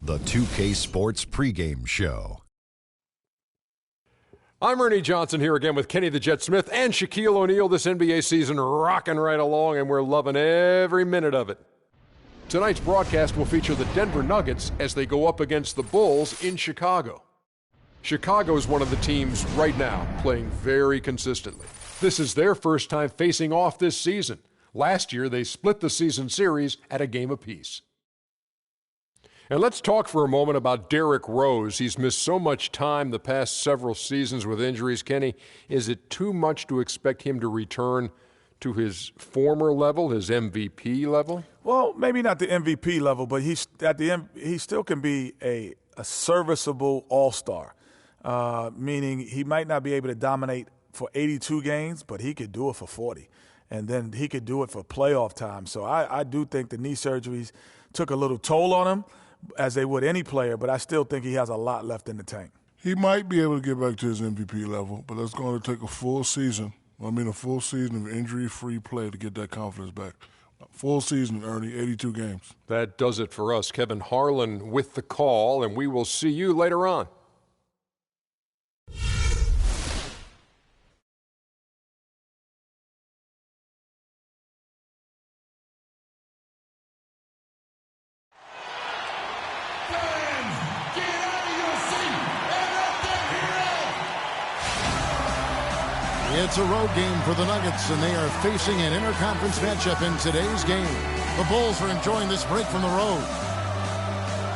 the 2K Sports pregame show. I'm Ernie Johnson here again with Kenny the Jet Smith and Shaquille O'Neal. This NBA season rocking right along, and we're loving every minute of it. Tonight's broadcast will feature the Denver Nuggets as they go up against the Bulls in Chicago. Chicago is one of the teams right now playing very consistently. This is their first time facing off this season. Last year, they split the season series at a game apiece. And let's talk for a moment about Derrick Rose. He's missed so much time the past several seasons with injuries. Kenny, is it too much to expect him to return to his former level, his MVP level? Well, maybe not the MVP level, but he still can be a serviceable all-star, meaning he might not be able to dominate for 82 games, but he could do it for 40. And then he could do it for playoff time. So I do think the knee surgeries took a little toll on him, as they would any player, but I still think he has a lot left in the tank. He might be able to get back to his MVP level, but it's going to take a full season. A full season of injury-free play to get that confidence back. Full season, Ernie, 82 games. That does it for us. Kevin Harlan with the call, and we will see you later on. It's a road game for the Nuggets, and they are facing an interconference matchup in today's game. The Bulls are enjoying this break from the road.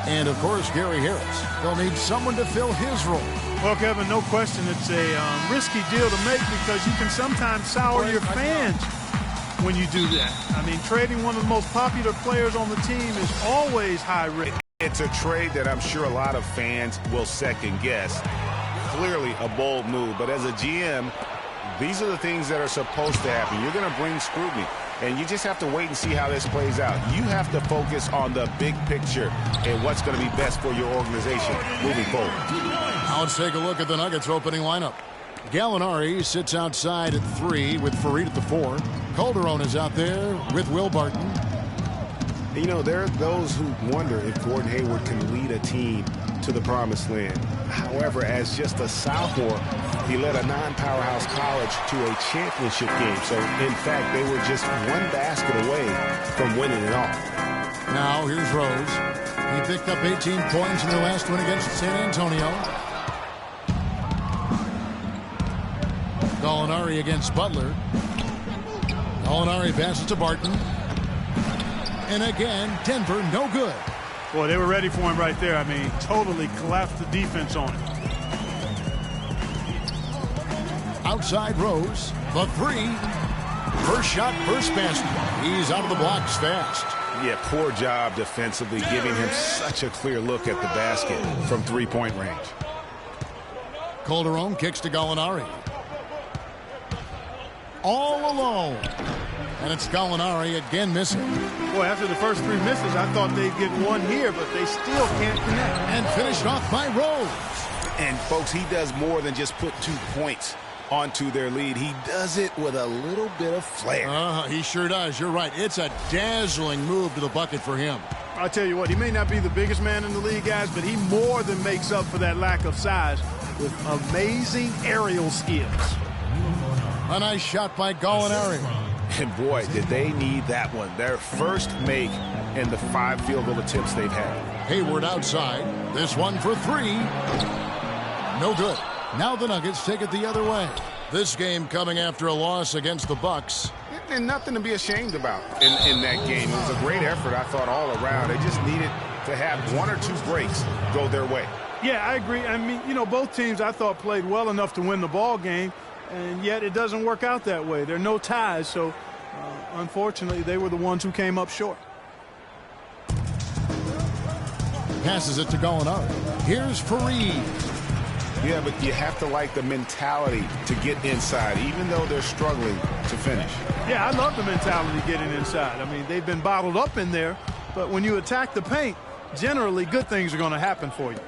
And, of course, Gary Harris will need someone to fill his role. Well, Kevin, no question it's a risky deal to make because you can sometimes sour your fans when you do that. I mean, trading one of the most popular players on the team is always high risk. It's a trade that I'm sure a lot of fans will second guess. Clearly a bold move, but as a GM, these are the things that are supposed to happen. You're going to bring scrutiny, and you just have to wait and see how this plays out. You have to focus on the big picture and what's going to be best for your organization moving forward. Now let's take a look at the Nuggets opening lineup. Gallinari sits outside at 3 with Fareed at the 4. Calderon is out there with Will Barton. You know, there are those who wonder if Gordon Hayward can lead a team to the promised land. However, as just a sophomore, he led a non-powerhouse college to a championship game. So, in fact, they were just one basket away from winning it all. Now, here's Rose. He picked up 18 points in their last win against San Antonio. Gallinari against Butler. Gallinari passes to Barton. And again, Denver, no good. Boy, they were ready for him right there. I mean, totally collapsed the defense on him. Outside Rose, the 3. First shot, first basket. He's out of the blocks fast. Yeah, poor job defensively, giving him such a clear look at the basket from three-point range. Calderon kicks to Gallinari. All alone. And it's Gallinari again missing. Boy, after the first 3 misses, I thought they'd get one here, but they still can't connect. And finished off by Rose. And, folks, he does more than just put 2 points onto their lead. He does it with a little bit of flair. He sure does. You're right. It's a dazzling move to the bucket for him. I'll tell you what, he may not be the biggest man in the league, guys, but he more than makes up for that lack of size with amazing aerial skills. A nice shot by Gallinari. And boy, did they need that one. Their first make in the 5 field goal attempts they've had. Hayward outside. This one for 3. No good. Now the Nuggets take it the other way. This game coming after a loss against the Bucks. And nothing to be ashamed about in that game. It was a great effort, I thought, all around. They just needed to have 1 or 2 breaks go their way. Yeah, I agree. I mean, you know, both teams I thought played well enough to win the ball game. And yet it doesn't work out that way. There are no ties, so unfortunately they were the ones who came up short. Passes it to Gallinari. Here's Fareed. Yeah, but you have to like the mentality to get inside, even though they're struggling to finish. Yeah, I love the mentality getting inside. I mean, they've been bottled up in there, but when you attack the paint, generally good things are going to happen for you.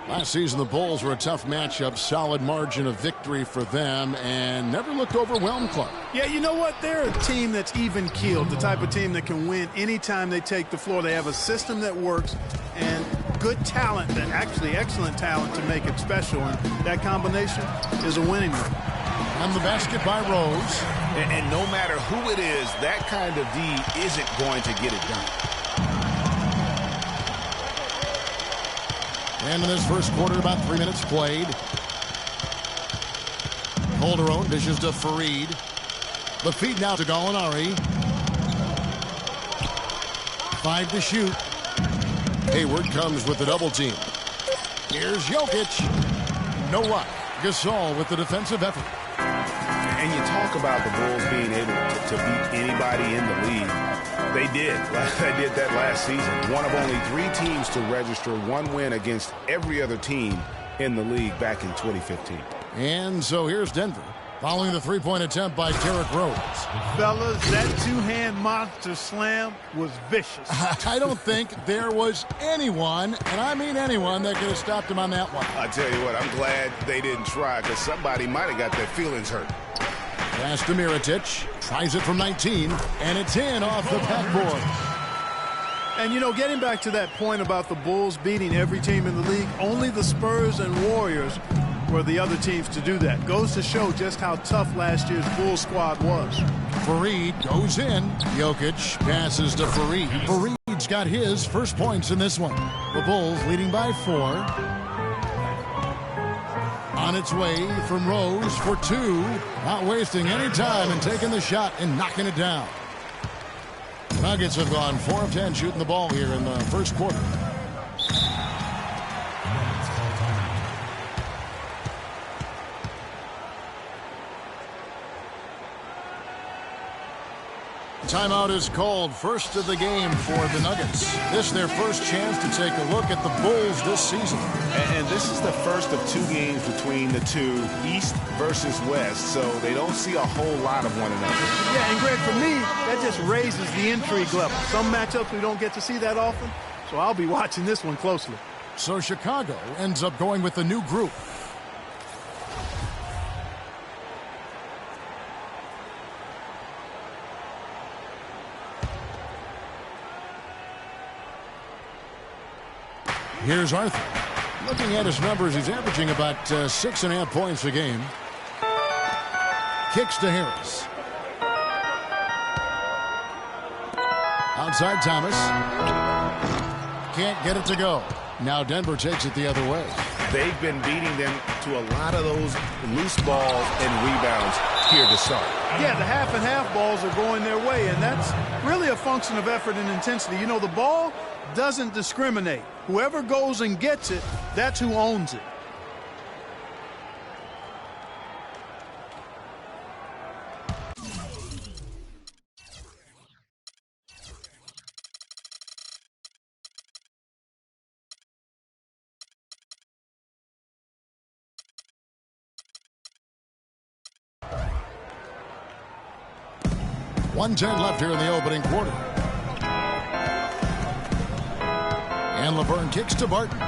Last season, the Bulls were a tough matchup, solid margin of victory for them, and never looked overwhelmed, Clark. Yeah, you know what? They're a team that's even-keeled, the type of team that can win anytime they take the floor. They have a system that works, and good talent, that actually excellent talent to make it special, and that combination is a winning one. And the basket by Rose. And no matter who it is, that kind of D isn't going to get it done. And in this first quarter, about 3 minutes played. Calderon dishes to Fareed. The feed now to Gallinari. 5 to shoot. Hayward comes with the double team. Here's Jokic. No luck. Gasol with the defensive effort. And you talk about the Bulls being able to beat anybody in the league. They did. They did that last season. One of only 3 teams to register 1 win against every other team in the league back in 2015. And so here's Denver, following the three-point attempt by Derrick Rose. Fellas, that two-hand monster slam was vicious. I don't think there was anyone, and I mean anyone, that could have stopped him on that one. I tell you what, I'm glad they didn't try, because somebody might have got their feelings hurt. Pass to Mirotic, tries it from 19, and it's in off the backboard. And, you know, getting back to that point about the Bulls beating every team in the league, only the Spurs and Warriors were the other teams to do that. Goes to show just how tough last year's Bulls squad was. Fareed goes in. Jokic passes to Fareed. Fareed's got his first points in this one. The Bulls leading by 4. On its way from Rose for 2. Not wasting any time and taking the shot and knocking it down. Nuggets have gone 4 of 10 shooting the ball here in the first quarter. Timeout is called, first of the game for the Nuggets. This is their first chance to take a look at the Bulls this season. And this is the first of 2 games between the two, East versus West, so they don't see a whole lot of one another. Yeah, and Greg, for me, that just raises the intrigue level. Some matchups we don't get to see that often, so I'll be watching this one closely. So Chicago ends up going with a new group. Here's Arthur. Looking at his numbers, he's averaging about 6.5 points a game. Kicks to Harris. Outside Thomas. Can't get it to go. Now Denver takes it the other way. They've been beating them to a lot of those loose balls and rebounds here to start. Yeah, the half and half balls are going their way, and that's really a function of effort and intensity. You know, the ball doesn't discriminate. Whoever goes and gets it, that's who owns it. .110 left here in the opening quarter. And Laverne kicks to Barton.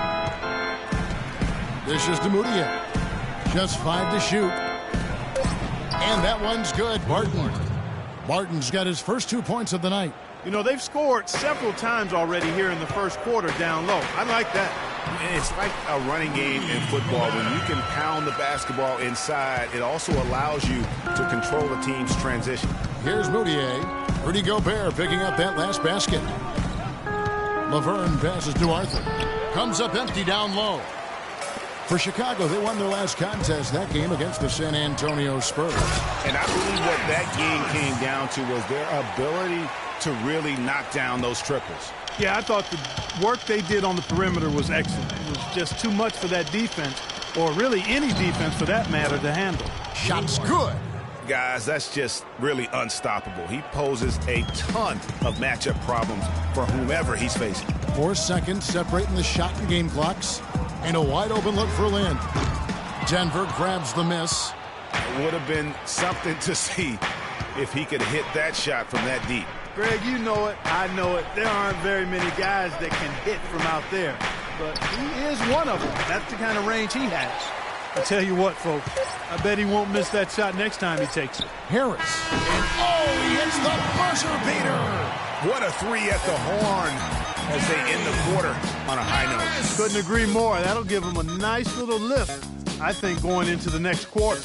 This is to Moutier. Just 5 to shoot. And that one's good. Barton's got his first 2 points of the night. You know, they've scored several times already here in the first quarter down low. I like that. It's like a running game in football. When you can pound the basketball inside, it also allows you to control the team's transition. Here's Moutier. Rudy Gobert picking up that last basket. Laverne passes to Arthur. Comes up empty down low. For Chicago, they won their last contest, that game against the San Antonio Spurs. And I believe what that game came down to was their ability to really knock down those triples. Yeah, I thought the work they did on the perimeter was excellent. It was just too much for that defense, or really any defense for that matter, to handle. Shot's good. Guys, that's just really unstoppable. He poses a ton of matchup problems for whomever he's facing. 4 seconds separating the shot and game clocks. And a wide open look for Lynn. Denver grabs the miss. It would have been something to see if he could hit that shot from that deep. Greg, you know it. I know it. There aren't very many guys that can hit from out there. But he is one of them. That's the kind of range he has. I tell you what, folks, I bet he won't miss that shot next time he takes it. Harris. And he hits the buzzer beater. What a 3 at the horn. as they end the quarter on a high note. Couldn't agree more. That'll give them a nice little lift, I think, going into the next quarter.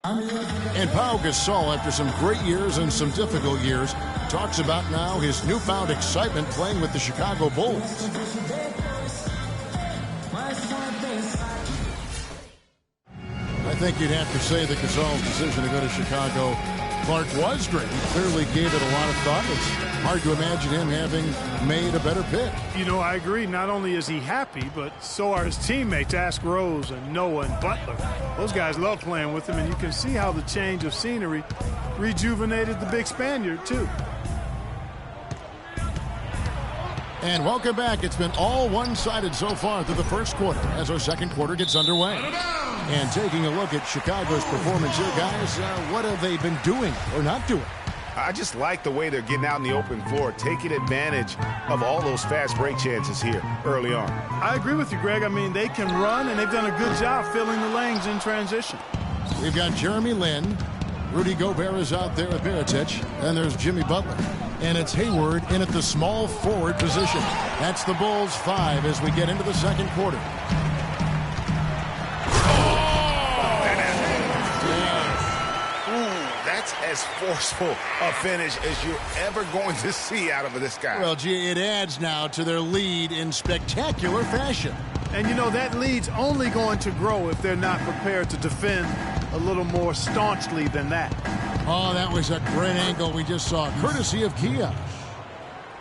And Pau Gasol, after some great years and some difficult years, talks about now his newfound excitement playing with the Chicago Bulls. I think you'd have to say that Gasol's decision to go to Chicago, Clark, was great. He clearly gave it a lot of thought. It's hard to imagine him having made a better pick. You know, I agree. Not only is he happy, but so are his teammates. Ask Rose and Noah and Butler. Those guys love playing with him, and you can see how the change of scenery rejuvenated the big Spaniard, too. And welcome back. It's been all one-sided so far through the first quarter as our second quarter gets underway. And taking a look at Chicago's performance here, guys, what have they been doing or not doing? I just like the way they're getting out in the open floor, taking advantage of all those fast break chances here early on. I agree with you, Greg. I mean, they can run, and they've done a good job filling the lanes in transition. We've got Jeremy Lin. Rudy Gobert is out there with Mirotic. And there's Jimmy Butler. And it's Hayward in at the small forward position. That's the Bulls 5 as we get into the second quarter. That's as forceful a finish as you're ever going to see out of this guy. Well, gee, it adds now to their lead in spectacular fashion. And, you know, that lead's only going to grow if they're not prepared to defend a little more staunchly than that. Oh, that was a great angle we just saw, courtesy of Kia.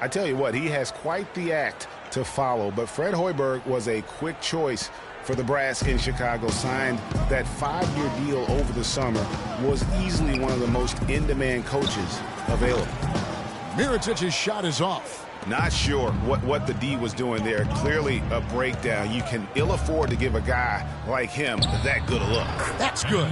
I tell you what, he has quite the act to follow, but Fred Hoiberg was a quick choice for the brass in Chicago. Signed that 5-year deal over the summer, was easily one of the most in-demand coaches available. Mirotic's shot is off. Not sure what the D was doing there. Clearly a breakdown. You can ill afford to give a guy like him that good a look. That's good.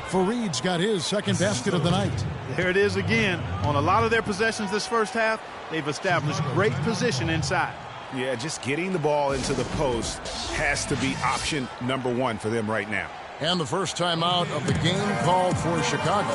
Fareed's got his second basket of the night. There it is again. On a lot of their possessions this first half, they've established great position inside. Yeah, just getting the ball into the post has to be option number one for them right now. And the first time out of the game called for Chicago.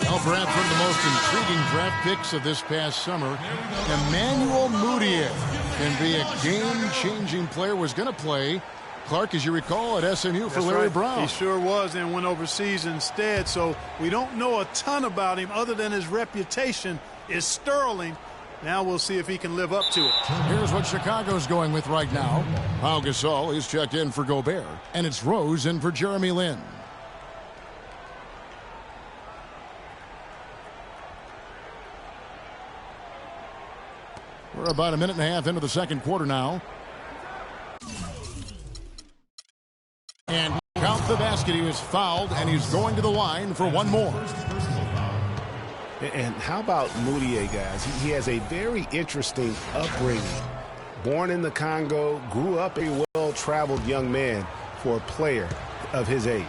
Well, perhaps one of the most intriguing draft picks of this past summer, Emmanuel Mudiay, can be a game-changing player. Was going to play, Clark, as you recall, at SMU for Larry Brown. He sure was, and went overseas instead. So we don't know a ton about him other than his reputation is sterling. Now we'll see if he can live up to it. Here's what Chicago's going with right now. Pau Gasol is checked in for Gobert, and it's Rose in for Jeremy Lin. We're about a minute and a half into the second quarter now. And count the basket. He was fouled, and he's going to the line for one more. And how about Mudiay, guys? He has a very interesting upbringing. Born in the Congo, grew up a well-traveled young man for a player of his age.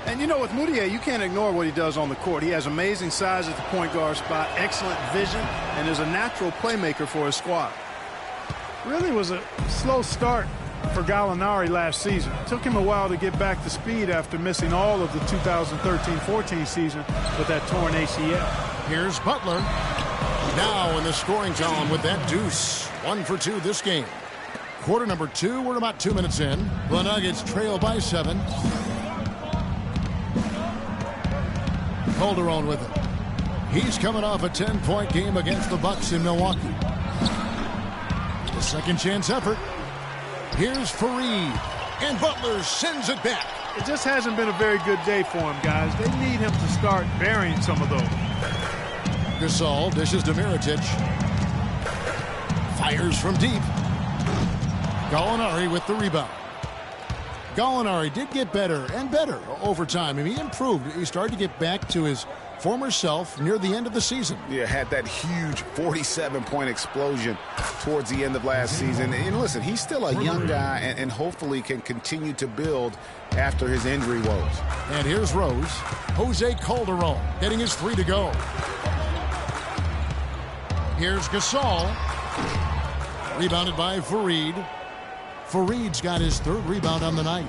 And, you know, with Mudiay, you can't ignore what he does on the court. He has amazing size at the point guard spot, excellent vision, and is a natural playmaker for his squad. Really was a slow start for Gallinari last season. It took him a while to get back to speed after missing all of the 2013-14 season with that torn ACL. Here's Butler. Now in the scoring column with that deuce. 1 for 2 this game. Quarter number 2. We're about 2 minutes in. The Nuggets trail by 7. Calderon with it. He's coming off a 10-point game against the Bucks in Milwaukee. The second chance effort. Here's Fareed. And Butler sends it back. It just hasn't been a very good day for him, guys. They need him to start burying some of those. Gasol dishes to Mirotic. Fires from deep. Gallinari with the rebound. Gallinari did get better and better over time. I mean, he improved. He started to get back to his former self near the end of the season. Yeah, had that huge 47-point explosion towards the end of last season. And listen, he's still a young guy and hopefully can continue to build after his injury woes. And here's Rose. Jose Calderon getting his 3 to go. Here's Gasol. Rebounded by Fareed. Fareed's got his 3rd rebound on the night.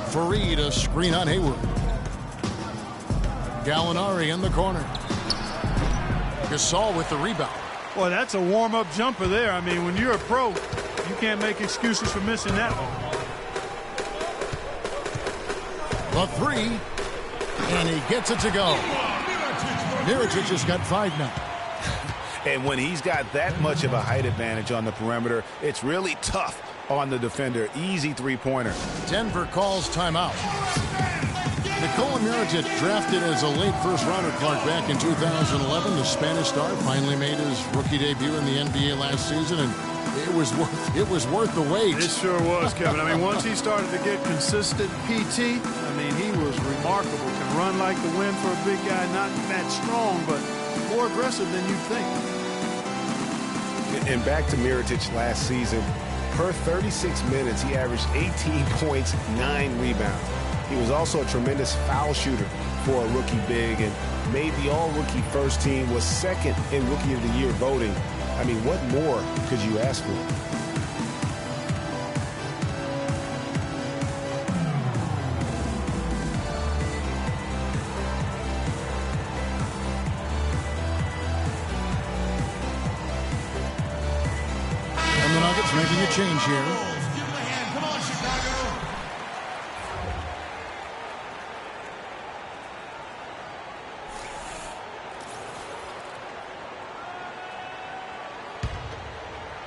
Fareed, a screen on Hayward. Gallinari in the corner. Gasol with the rebound. Boy, that's a warm-up jumper there. I mean, when you're a pro, you can't make excuses for missing that one. The three, and he gets it to go. Mirotic has got 5 now. And when he's got that much of a height advantage on the perimeter, it's really tough on the defender. Easy three-pointer. Denver calls timeout. Nikola Mirotic, drafted as a late first-rounder, Clark, back in 2011. The Spanish star finally made his rookie debut in the NBA last season, and it was worth the wait. It sure was, Kevin. I mean, once he started to get consistent PT, I mean, he was remarkable. Can run like the wind for a big guy, not that strong, but more aggressive than you'd think. And back to Mirotic last season, per 36 minutes, he averaged 18 points, 9 rebounds. He was also a tremendous foul shooter for a rookie big and made the all-rookie first team, was second in Rookie of the Year voting. I mean, what more could you ask for? And the Nuggets making a change here.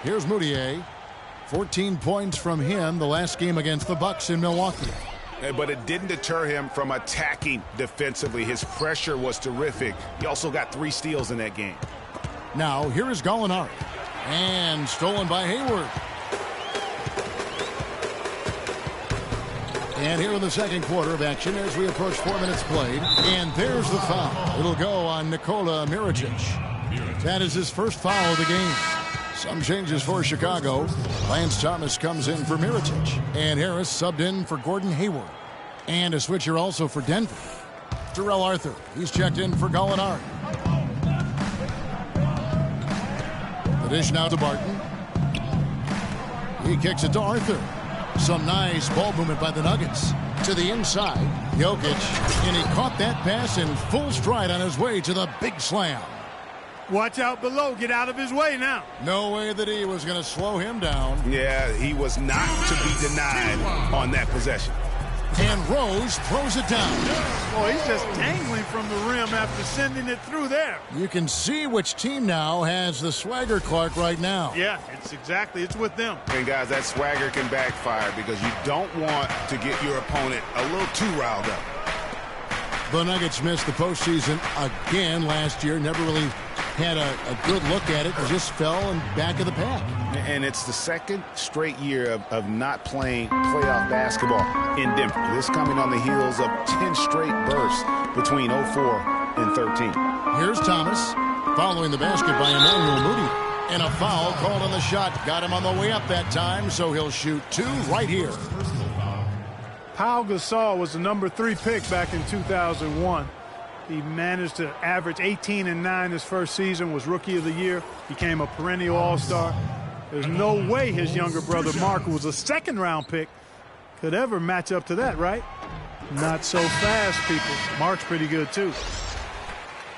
Here's Moutier. 14 points from him the last game against the Bucks in Milwaukee. But it didn't deter him from attacking defensively. His pressure was terrific. He also got 3 steals in that game. Now, here is Gallinari. And stolen by Hayward. And here in the second quarter of action as we approach 4 minutes played. And there's the foul. It'll go on Nikola Mirotic. That is his first foul of the game. Some changes for Chicago. Lance Thomas comes in for Mirotic. And Harris subbed in for Gordon Hayward. And a switcher also for Denver. Terrell Arthur. He's checked in for Gallinari. The dish now to Barton. He kicks it to Arthur. Some nice ball movement by the Nuggets. To the inside. Jokic. And he caught that pass in full stride on his way to the big slam. Watch out below. Get out of his way now. No way that he was going to slow him down. Yeah, he was not to be denied on that possession. And Rose throws it down. Boy, he's just dangling from the rim after sending it through there. You can see which team now has the swagger, Clark, right now. Yeah, it's with them. And guys, that swagger can backfire because you don't want to get your opponent a little too riled up. The Nuggets missed the postseason again last year. Never really had a good look at it. Just fell in back of the pack. And it's the second straight year of not playing playoff basketball in Denver. This coming on the heels of 10 straight bursts between 04 and 13. Here's Thomas following the basket by Emmanuel Moody. And a foul called on the shot. Got him on the way up that time, so he'll shoot 2 right here. Pau Gasol was the number 3 pick back in 2001. He managed to average 18 and 9 his first season, was Rookie of the Year, became a perennial All-Star. There's no way his younger brother Mark, who was a second-round pick, could ever match up to that, right? Not so fast, people. Mark's pretty good, too.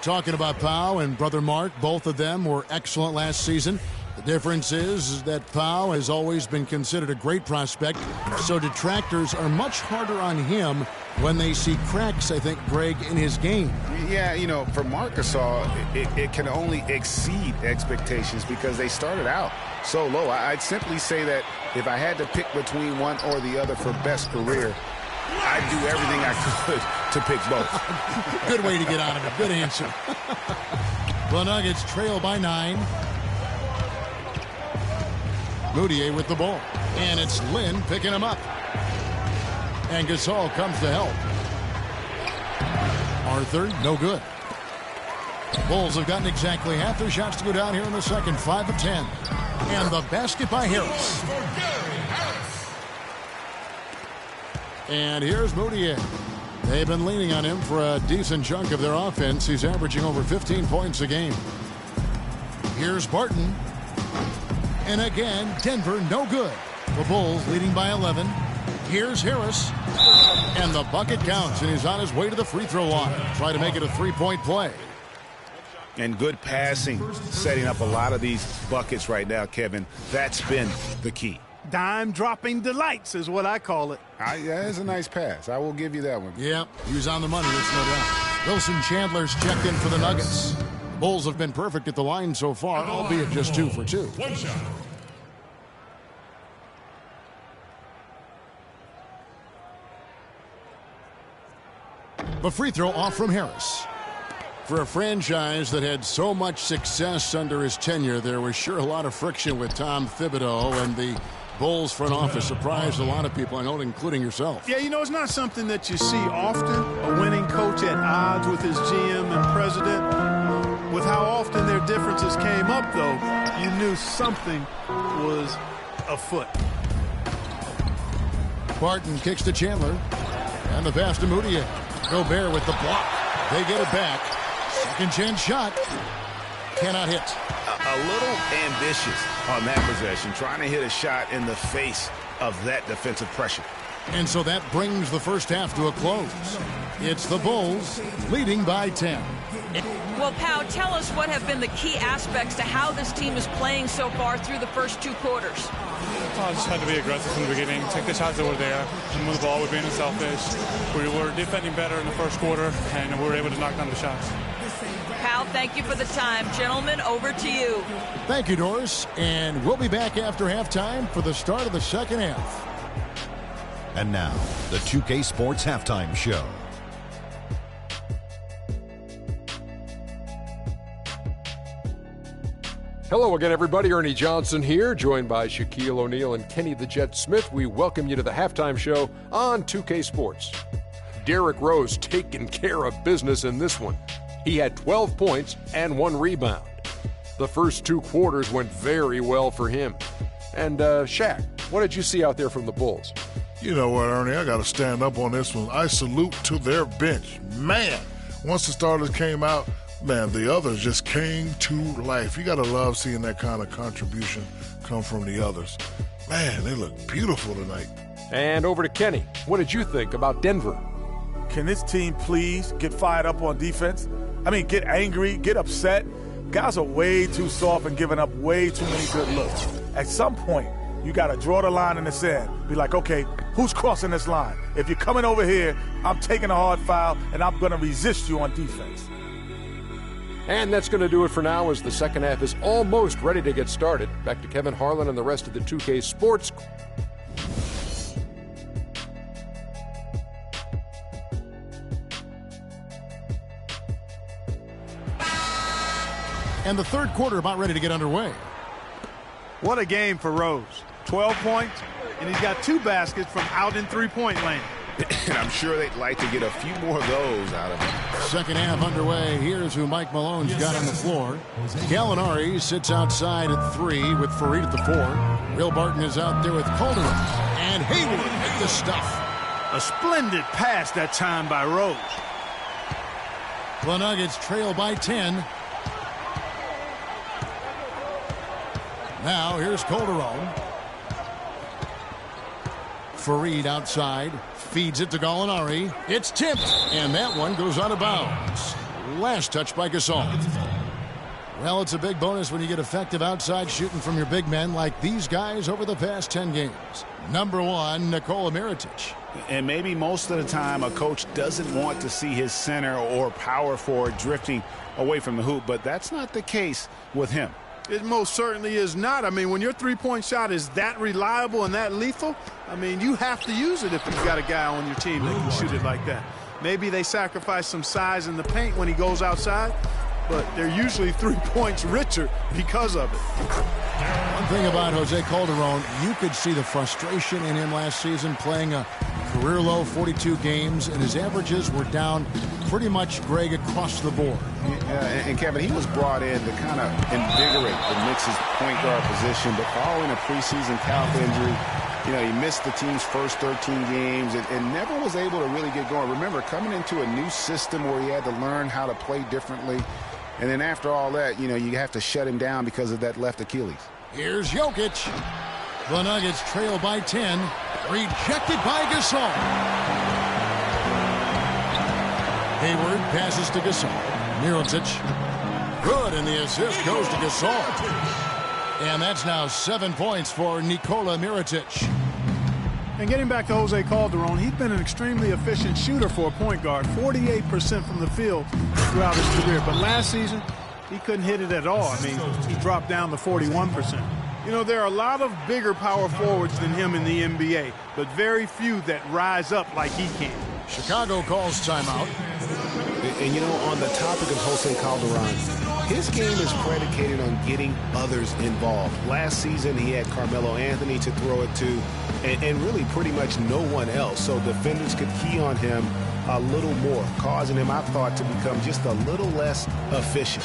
Talking about Pau and brother Mark, both of them were excellent last season. The difference is that Pau has always been considered a great prospect, so detractors are much harder on him when they see cracks, I think, Greg, in his game. Yeah, you know, for Marc Gasol, it can only exceed expectations because they started out so low. I'd simply say that if I had to pick between one or the other for best career, I'd do everything I could to pick both. Good way to get out of it. Good answer. The Nuggets trail by 9. Moutier with the ball. And it's Lynn picking him up. And Gasol comes to help. Arthur, no good. Bulls have gotten exactly half their shots to go down here in the second. 5 of 10. And the basket by Harris. And here's Moutier. They've been leaning on him for a decent chunk of their offense. He's averaging over 15 points a game. Here's Barton. And again, Denver no good. The Bulls leading by 11. Here's Harris. And the bucket counts, and he's on his way to the free throw line. Try to make it a three-point play. And good passing, setting up a lot of these buckets right now, Kevin. That's been the key. Dime-dropping delights is what I call it. Yeah, that's a nice pass. I will give you that one. Yeah, he was on the money, there's no doubt. Wilson Chandler's checked in for the Nuggets. The Bulls have been perfect at the line so far, albeit just 2 for 2. One shot. The free throw off from Harris. For a franchise that had so much success under his tenure, there was sure a lot of friction with Tom Thibodeau, and the Bulls front office surprised a lot of people, I know, including yourself. Yeah, you know, it's not something that you see often. A winning coach at odds with his GM and president. With how often their differences came up, though, you knew something was afoot. Barton kicks to Chandler. And the pass to Moutier. Gobert with the block. They get it back. Second chance shot. Cannot hit. A little ambitious on that possession, trying to hit a shot in the face of that defensive pressure. And so that brings the first half to a close. It's the Bulls leading by 10. Well, Pau, tell us what have been the key aspects to how this team is playing so far through the first 2 quarters. I just had to be aggressive from the beginning, take the shots that were there, and move the ball. We're being selfish. We were defending better in the first quarter, and we were able to knock down the shots. Pau, thank you for the time. Gentlemen, over to you. Thank you, Doris. And we'll be back after halftime for the start of the second half. And now, the 2K Sports Halftime Show. Hello again, everybody. Ernie Johnson here, joined by Shaquille O'Neal and Kenny the Jet Smith. We welcome you to the halftime show on 2K Sports. Derrick Rose taking care of business in this one. He had 12 points and 1 rebound. The first 2 quarters went very well for him. And Shaq, what did you see out there from the Bulls? You know what, Ernie? I got to stand up on this one. I salute to their bench. Man, once the starters came out, man, the others just came to life. You got to love seeing that kind of contribution come from the others. Man, they look beautiful tonight. And over to Kenny. What did you think about Denver? Can this team please get fired up on defense? I mean, get angry, get upset. Guys are way too soft and giving up way too many good looks. At some point, you got to draw the line in the sand. Be like, okay, who's crossing this line? If you're coming over here, I'm taking a hard foul, and I'm going to resist you on defense. And that's going to do it for now as the second half is almost ready to get started. Back to Kevin Harlan and the rest of the 2K Sports. And the third quarter about ready to get underway. What a game for Rose. 12 points, and he's got 2 baskets from out in three-point land. And I'm sure they'd like to get a few more of those out of him. Second half underway. Here's who Mike Malone's got on the floor. Gallinari sits outside at 3 with Fareed at the 4. Will Barton is out there with Calderon. And Hayward with the stuff. A splendid pass that time by Rose. The Nuggets trail by 10. Now here's Calderon. Fareed outside. Feeds it to Gallinari. It's tipped, and that one goes out of bounds. Last touch by Gasol. Well, it's a big bonus when you get effective outside shooting from your big men like these guys over the past 10 games. Number 1, Nikola Mirotic. And maybe most of the time a coach doesn't want to see his center or power forward drifting away from the hoop, but that's not the case with him. It most certainly is not. I mean, when your three-point shot is that reliable and that lethal, I mean, you have to use it if you've got a guy on your team that can shoot it like that. Maybe they sacrifice some size in the paint when he goes outside, but they're usually 3 points richer because of it. One thing about Jose Calderon, you could see the frustration in him last season playing a career-low 42 games, and his averages were down pretty much, Greg, across the board. And Kevin, he was brought in to kind of invigorate the Knicks' point guard position, but following a preseason calf injury, you know, he missed the team's first 13 games and never was able to really get going. Remember, coming into a new system where he had to learn how to play differently, and then after all that, you know, you have to shut him down because of that left Achilles. Here's Jokic. The Nuggets trail by 10. Rejected by Gasol. Hayward passes to Gasol. Mirotic. Good, and the assist goes to Gasol. And that's now 7 points for Nikola Mirotic. And getting back to Jose Calderon, he's been an extremely efficient shooter for a point guard. 48% from the field throughout his career. But last season, he couldn't hit it at all. I mean, he dropped down to 41%. You know, there are a lot of bigger power forwards than him in the NBA, but very few that rise up like he can. Chicago calls timeout. And you know, on the topic of Jose Calderon, his game is predicated on getting others involved. Last season, he had Carmelo Anthony to throw it to, and really pretty much no one else. So defenders could key on him a little more, causing him, I thought, to become just a little less efficient.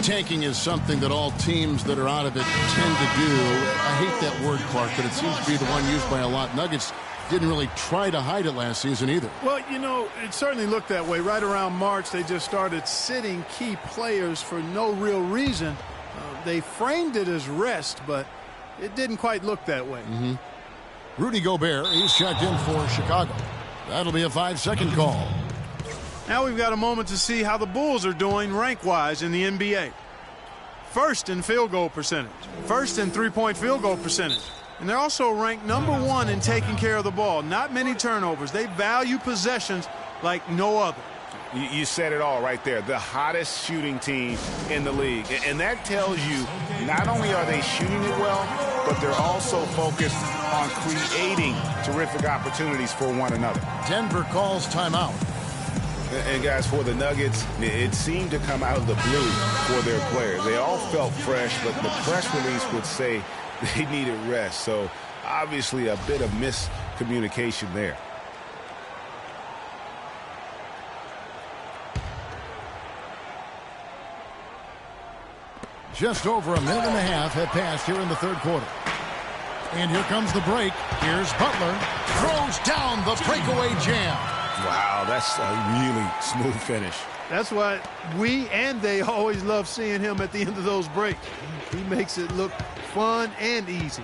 Tanking is something that all teams that are out of it tend to do. I hate that word, Clark, but it seems to be the one used by a lot. Nuggets didn't really try to hide it last season either. Well, you know, it certainly looked that way. Right around March, they just started sitting key players for no real reason. They framed it as rest, but it didn't quite look that way. Rudy Gobert, he's checked in for Chicago. That'll be a 5-second call. Now we've got a moment to see how the Bulls are doing rank-wise in the NBA. First in field goal percentage. First in three-point field goal percentage. And they're also ranked #1 in taking care of the ball. Not many turnovers. They value possessions like no other. You said it all right there. The hottest shooting team in the league. And that tells you not only are they shooting it well, but they're also focused on creating terrific opportunities for one another. Denver calls timeout. And guys, for the Nuggets, it seemed to come out of the blue for their players. They all felt fresh, but the press release would say they needed rest. So obviously a bit of miscommunication there. Just over a minute and a half have passed here in the third quarter. And here comes the break. Here's Butler. Throws down the breakaway jam. Wow, that's a really smooth finish. That's why we and they always love seeing him at the end of those breaks. He makes it look fun and easy.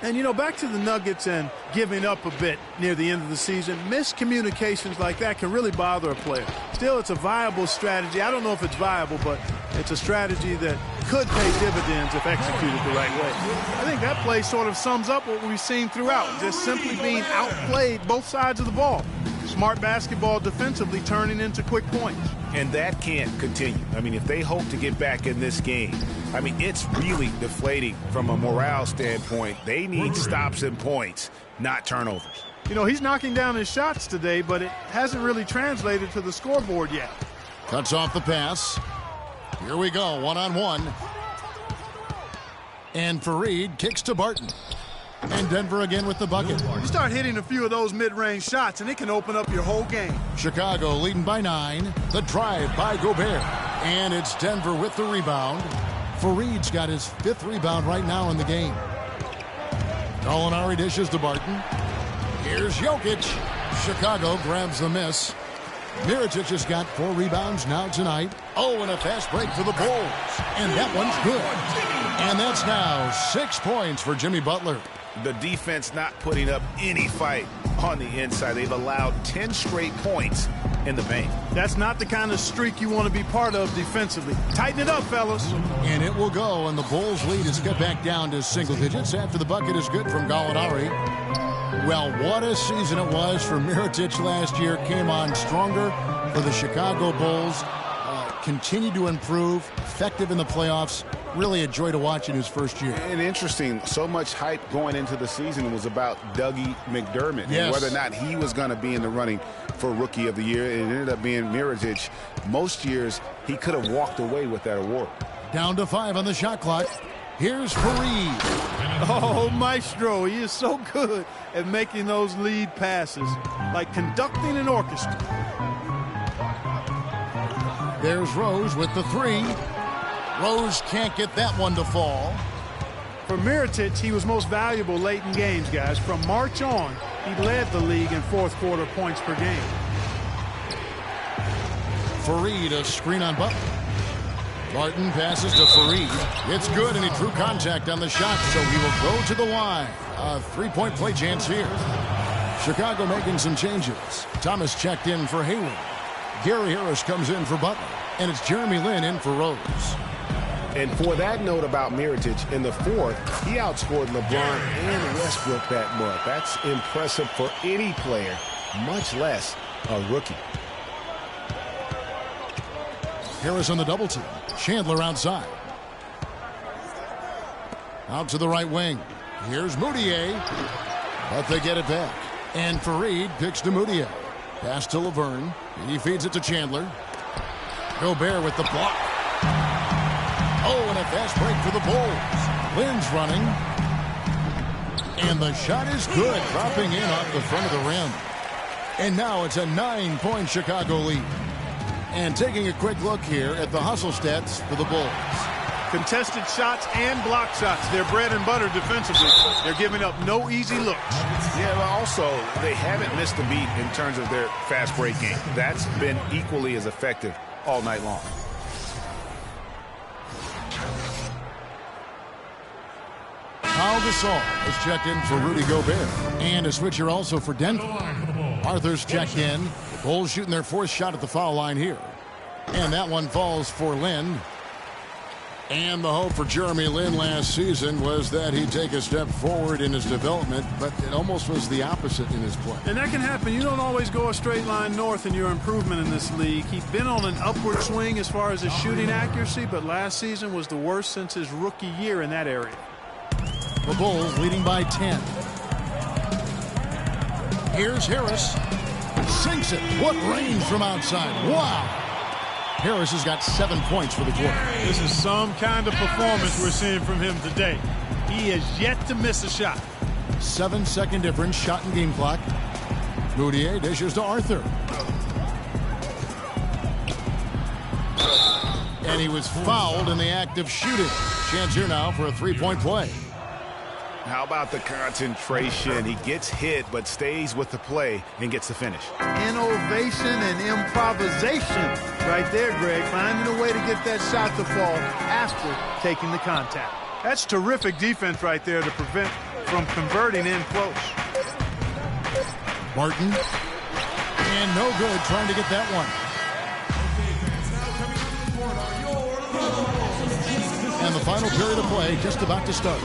And, you know, back to the Nuggets and giving up a bit near the end of the season, miscommunications like that can really bother a player. Still, it's a viable strategy. I don't know if it's viable, but it's a strategy that could pay dividends if executed the right way. I think that play sort of sums up what we've seen throughout, just simply being outplayed both sides of the ball. Smart basketball defensively turning into quick points. And that can't continue. I mean, if they hope to get back in this game, I mean, it's really deflating from a morale standpoint. They need stops and points, not turnovers. You know, he's knocking down his shots today, but it hasn't really translated to the scoreboard yet. Cuts off the pass. Here we go, one-on-one. And Fareed kicks to Barton. And Denver again with the bucket. You start hitting a few of those mid-range shots, and it can open up your whole game. Chicago leading by 9. The drive by Gobert. And it's Denver with the rebound. Fareed's got his 5th rebound right now in the game. Gallinari dishes to Barton. Here's Jokic. Chicago grabs the miss. Mirotic has got 4 rebounds now tonight. Oh, and a fast break for the Bulls. And that one's good. And that's now 6 points for Jimmy Butler. The defense not putting up any fight on the inside. They've allowed 10 straight points in the paint. That's not the kind of streak you want to be part of defensively. Tighten it up, fellas. And it will go, and the Bulls' lead is cut back down to single digits after the bucket is good from Gallinari. Well, what a season it was for Mirotic last year. Came on stronger for the Chicago Bulls. Continued to improve, effective in the playoffs. Really a joy to watch in his first year. And interesting, so much hype going into the season was about Dougie McDermott. Yes. And whether or not he was going to be in the running for Rookie of the Year. It ended up being Mirotic. Most years, he could have walked away with that award. Down to 5 on the shot clock. Here's Fareed. Oh, Maestro, he is so good at making those lead passes, like conducting an orchestra. There's Rose with the 3. Rose can't get that one to fall. For Mirotic, he was most valuable late in games, guys. From March on, he led the league in fourth quarter points per game. Fareed, a screen on Butler. Barton passes to Fareed. It's good, and he drew contact on the shot, so he will go to the line. A three-point play chance here. Chicago making some changes. Thomas checked in for Hayward. Gary Harris comes in for Butler. And it's Jeremy Lin in for Rose. And for that note about Mirotic, in the fourth, he outscored LeBron and Westbrook that month. That's impressive for any player, much less a rookie. Harris on the double team. Chandler outside. Out to the right wing. Here's Moutier. But they get it back. And Fareed picks to Moutier. Pass to Laverne. He feeds it to Chandler. Gobert with the block. Oh, and a fast break for the Bulls. Lin's running. And the shot is good. Dropping in off the front of the rim. And now it's a 9-point Chicago lead. And taking a quick look here at the hustle stats for the Bulls. Contested shots and block shots. They're bread and butter defensively. They're giving up no easy looks. Yeah, but also, they haven't missed a beat in terms of their fast break game. That's been equally as effective all night long. Pau Gasol has checked in for Rudy Gobert. And a switcher also for Denver. Arthur's checked in. The Bulls shooting their fourth shot at the foul line here. And that one falls for Lin. And the hope for Jeremy Lin last season was that he'd take a step forward in his development, but it almost was the opposite in his play. And that can happen. You don't always go a straight line north in your improvement in this league. He's been on an upward swing as far as his shooting accuracy, but last season was the worst since his rookie year in that area. The Bulls leading by 10. Here's Harris. Sinks it. What range from outside. Wow. Harris has got 7 points for the quarter. This is some kind of performance we're seeing from him today. He has yet to miss a shot. 7-second difference, shot and game clock. Moutier dishes to Arthur. And he was fouled in the act of shooting. Chance here now for a three-point play. How about the concentration? He gets hit, but stays with the play and gets the finish. Innovation and improvisation right there, Greg. Finding a way to get that shot to fall after taking the contact. That's terrific defense right there to prevent from converting in close. Barton. And no good trying to get that one. And the final period of play just about to start.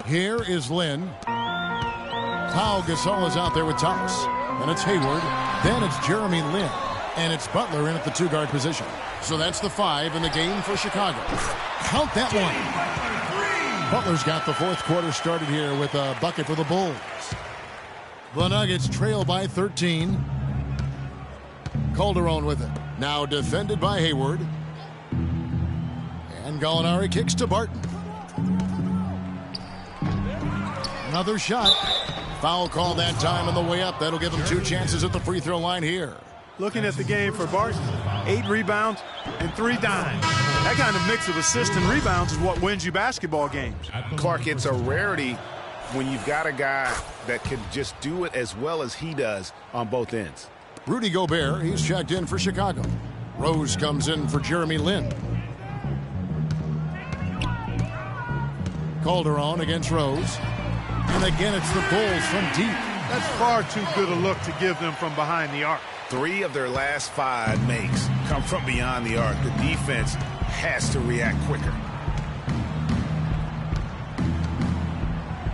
Here is Lin. Pau Gasol is out there with Thomas. And it's Hayward. Then it's Jeremy Lin. And it's Butler in at the two-guard position. So that's the 5 in the game for Chicago. Count that one. Butler's got the fourth quarter started here with a bucket for the Bulls. The Nuggets trail by 13. Calderon with it. Now defended by Hayward. And Gallinari kicks to Barton. Another shot. Foul call that time on the way up. That'll give him 2 chances at the free throw line here. Looking at the game for Barton, 8 rebounds and 3 dimes. That kind of mix of assists and rebounds is what wins you basketball games. Clark, it's a rarity when you've got a guy that can just do it as well as he does on both ends. Rudy Gobert, he's checked in for Chicago. Rose comes in for Jeremy Lin. Calderon against Rose. And again, it's the Bulls from deep. That's far too good a look to give them from behind the arc. 3 of their last 5 makes come from beyond the arc. The defense has to react quicker.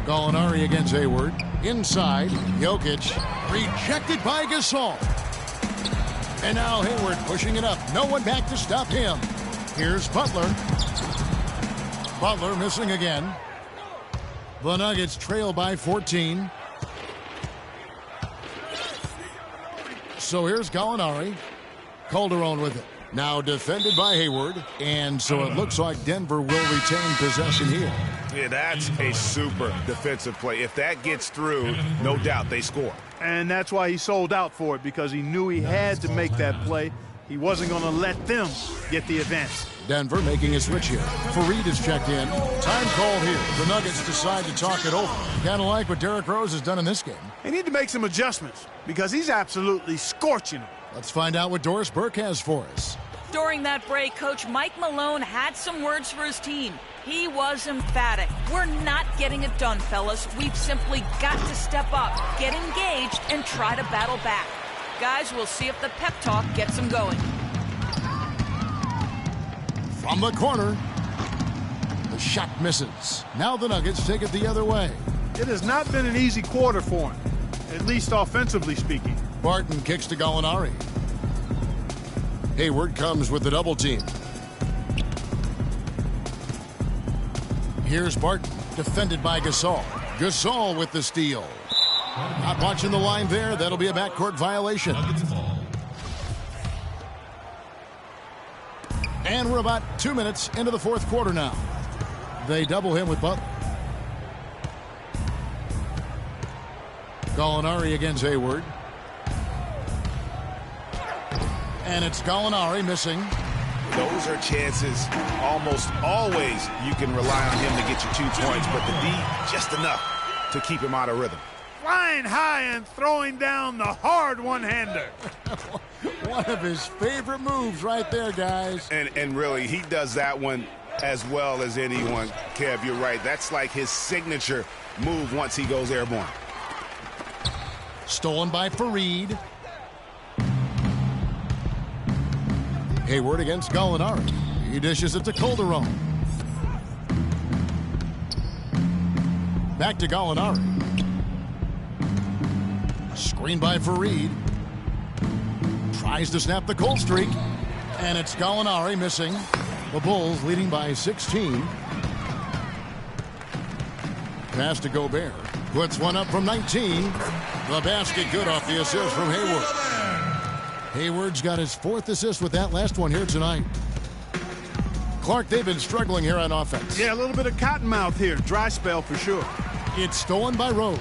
Gallinari against Hayward. Inside, Jokic. Rejected by Gasol. And now Hayward pushing it up. No one back to stop him. Here's Butler. Butler missing again. The Nuggets trail by 14. So here's Gallinari. Calderon with it. Now defended by Hayward. And so it looks like Denver will retain possession here. Yeah, that's a super defensive play. If that gets through, no doubt they score. And that's why he sold out for it, because he knew he had to make that play. He wasn't going to let them get the advance. Denver making a switch here. Fareed is checked in. Time call here. The Nuggets decide to talk it over. Kind of like what Derrick Rose has done in this game. They need to make some adjustments because he's absolutely scorching them. Let's find out what Doris Burke has for us. During that break, Coach Mike Malone had some words for his team. He was emphatic. We're not getting it done, fellas. We've simply got to step up, get engaged, and try to battle back. Guys, we'll see if the pep talk gets them going. From the corner, the shot misses. Now the Nuggets take it the other way. It has not been an easy quarter for him, at least offensively speaking. Barton kicks to Gallinari. Hayward comes with the double team. Here's Barton, defended by Gasol. Gasol with the steal. Not watching the line there. That'll be a backcourt violation. And we're about 2 minutes into the fourth quarter now. They double him with Butler. Gallinari against Hayward. And it's Gallinari missing. Those are chances almost always you can rely on him to get you 2 points, but the D just enough to keep him out of rhythm. Flying high and throwing down the hard one-hander. One of his favorite moves right there, guys. And really, he does that one as well as anyone. Kev, you're right. That's like his signature move once he goes airborne. Stolen by Fareed. Hayward against Gallinari. He dishes it to Calderon. Back to Gallinari. Screen by Fareed. Tries to snap the cold streak. And it's Gallinari missing. The Bulls leading by 16. Pass to Gobert. Puts one up from 19. The basket good off the assist from Hayward. Hayward's got his 4th assist with that last one here tonight. Clark, they've been struggling here on offense. Yeah, a little bit of cottonmouth here. Dry spell for sure. It's stolen by Rose.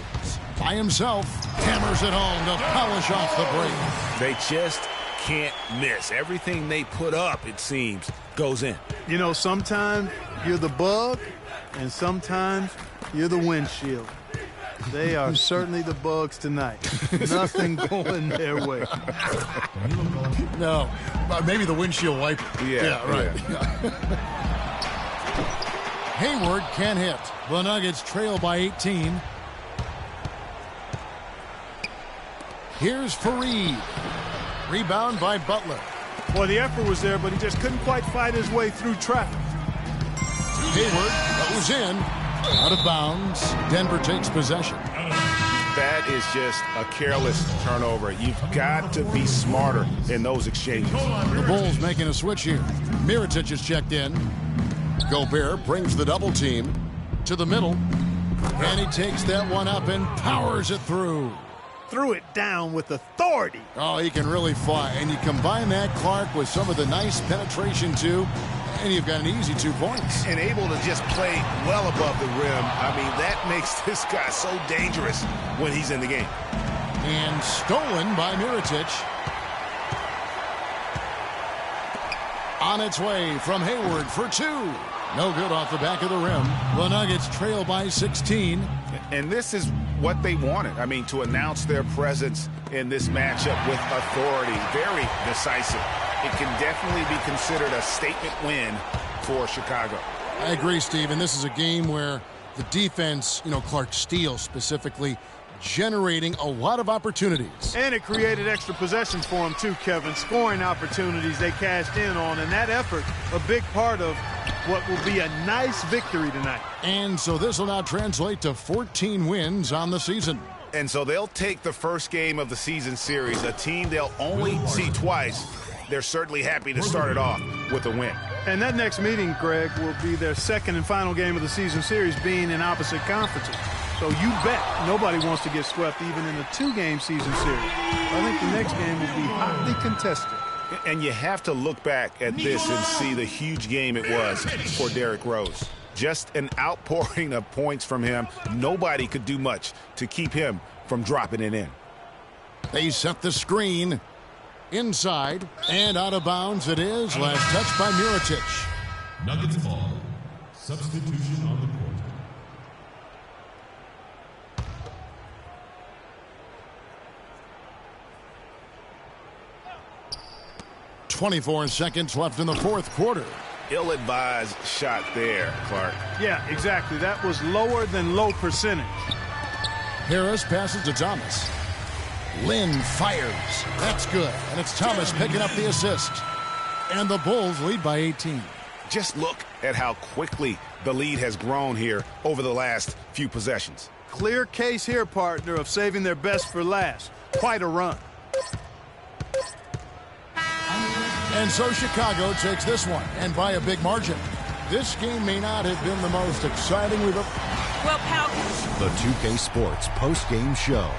By himself. Hammers it home to polish off the break. They just can't miss. Everything they put up, it seems, goes in. You know, sometimes you're the bug, and sometimes you're the windshield. They are certainly the Bugs tonight. Nothing going their way. No, maybe the windshield wiper. Yeah, right. Yeah. Hayward can't hit. The Nuggets trail by 18. Here's Fareed. Rebound by Butler. Well, the effort was there, but he just couldn't quite fight his way through traffic. Hayward goes in. Out of bounds. Denver takes possession. That is just a careless turnover. You've got to be smarter in those exchanges. The Bulls making a switch here. Mirotic is checked in. Gobert brings the double team to the middle. And he takes that one up and powers it through. Threw it down with authority. Oh, he can really fly. And you combine that, Clark, with some of the nice penetration, too. And you've got an easy 2 points. And able to just play well above the rim. I mean, that makes this guy so dangerous when he's in the game. And stolen by Mirotic. On its way from Hayward for 2. No good off the back of the rim. The Nuggets trail by 16. And this is what they wanted. I mean, to announce their presence in this matchup with authority. Very decisive. It can definitely be considered a statement win for Chicago. I agree, Steve. And this is a game where the defense, Clark Steele specifically, generating a lot of opportunities. And it created extra possessions for him, too, Kevin. Scoring opportunities they cashed in on. And that effort, a big part of what will be a nice victory tonight. And so this will now translate to 14 wins on the season. And so they'll take the first game of the season series, a team they'll only see twice. They're certainly happy to start it off with a win. And that next meeting, Greg, will be their second and final game of the season series, being in opposite conferences. So you bet nobody wants to get swept even in a 2-game season series. I think the next game will be hotly contested. And you have to look back at this and see the huge game it was for Derrick Rose. Just an outpouring of points from him. Nobody could do much to keep him from dropping it in. They set the screen. Inside and out of bounds it is. Last touch by Mirotic. Nuggets ball. Substitution on the court. 24 seconds left in the fourth quarter. Ill-advised shot there, Clark. Yeah, exactly. That was lower than low percentage. Harris passes to Thomas. Lynn fires. That's good. And it's Thomas picking up the assist. And the Bulls lead by 18. Just look at how quickly the lead has grown here over the last few possessions. Clear case here, partner, of saving their best for last. Quite a run. And so Chicago takes this one, and by a big margin. This game may not have been the most exciting we've ever... Well, Falcons. The 2K Sports post-game show.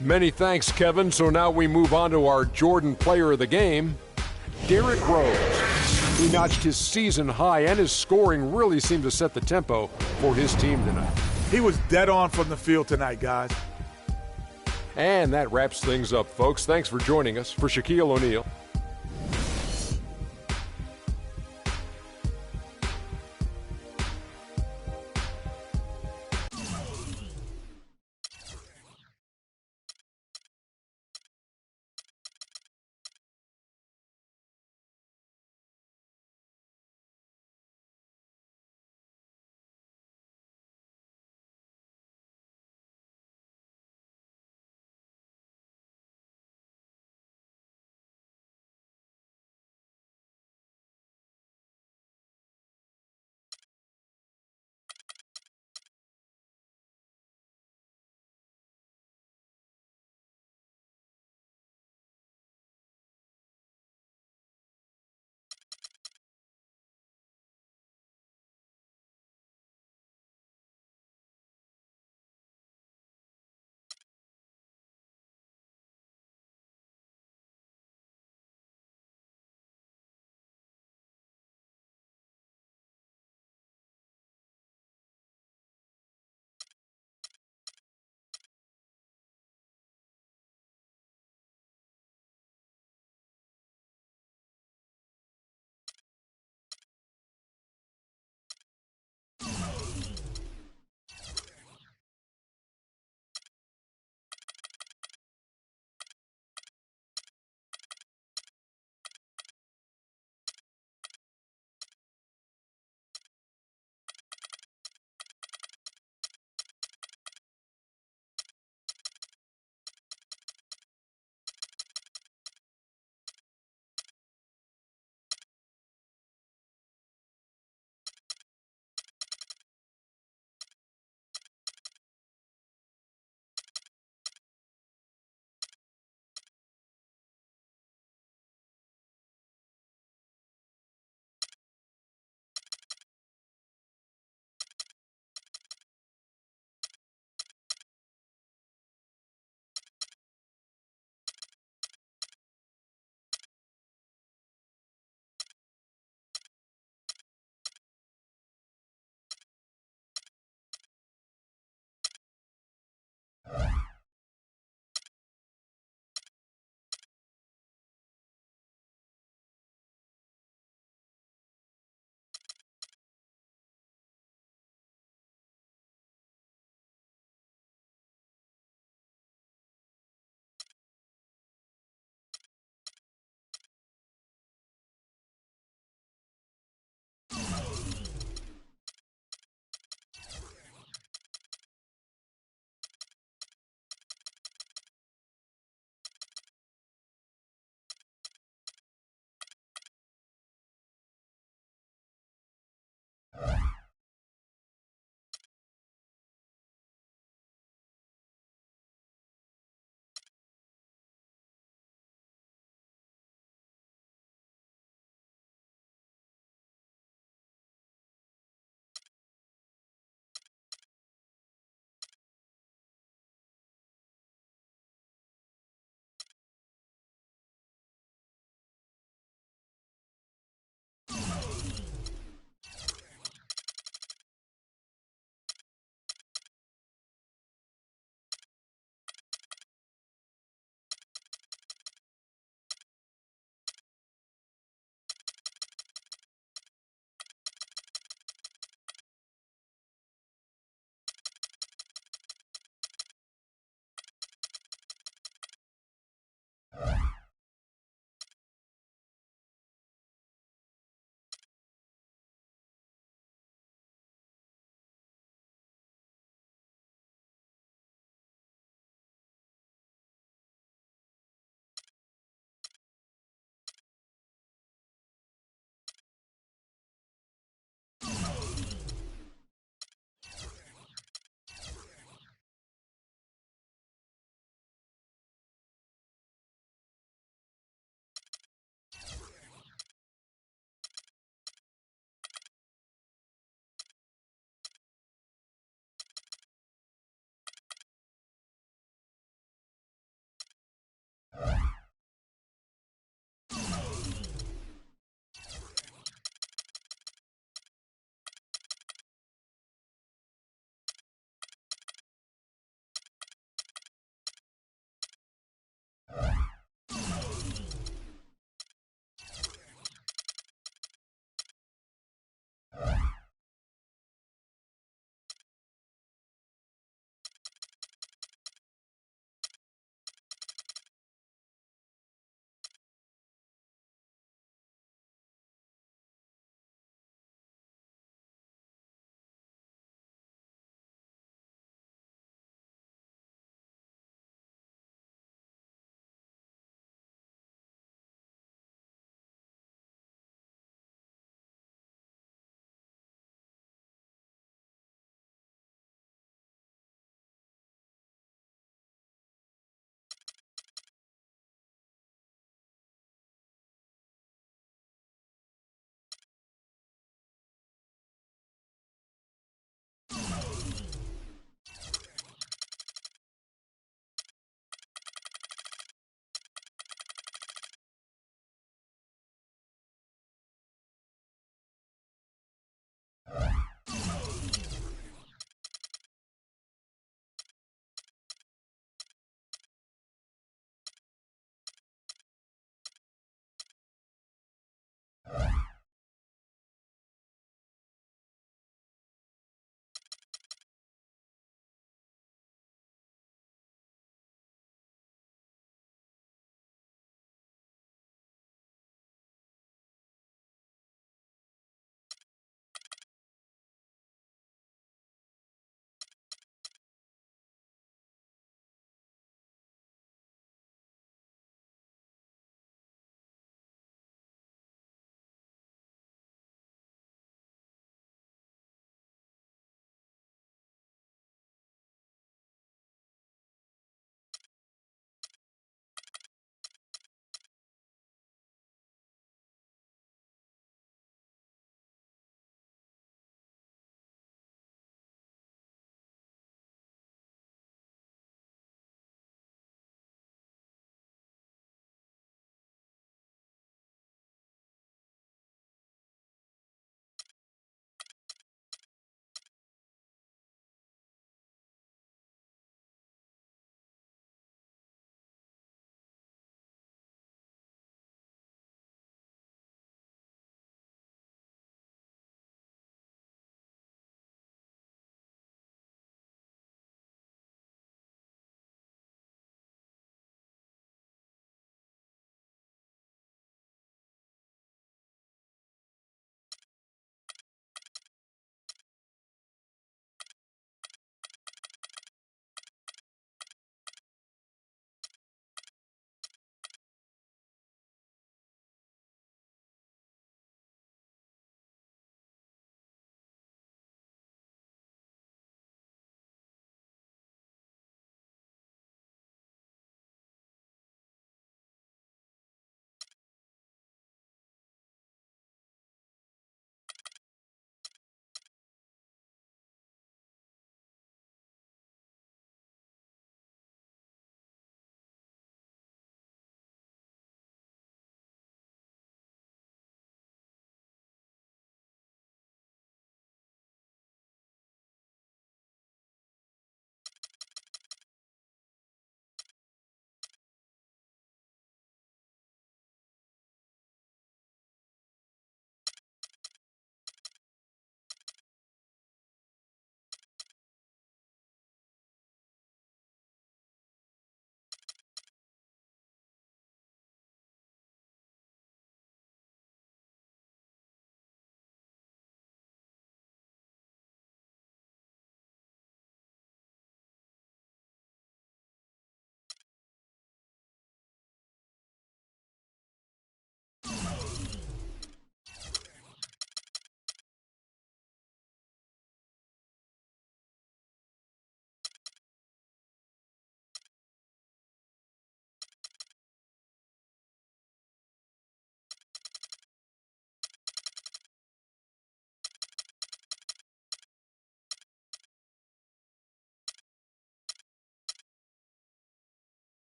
Many thanks, Kevin. So now we move on to our Jordan player of the game, Derrick Rose. He notched his season high, and his scoring really seemed to set the tempo for his team tonight. He was dead on from the field tonight, guys. And that wraps things up, folks. Thanks for joining us. For Shaquille O'Neal,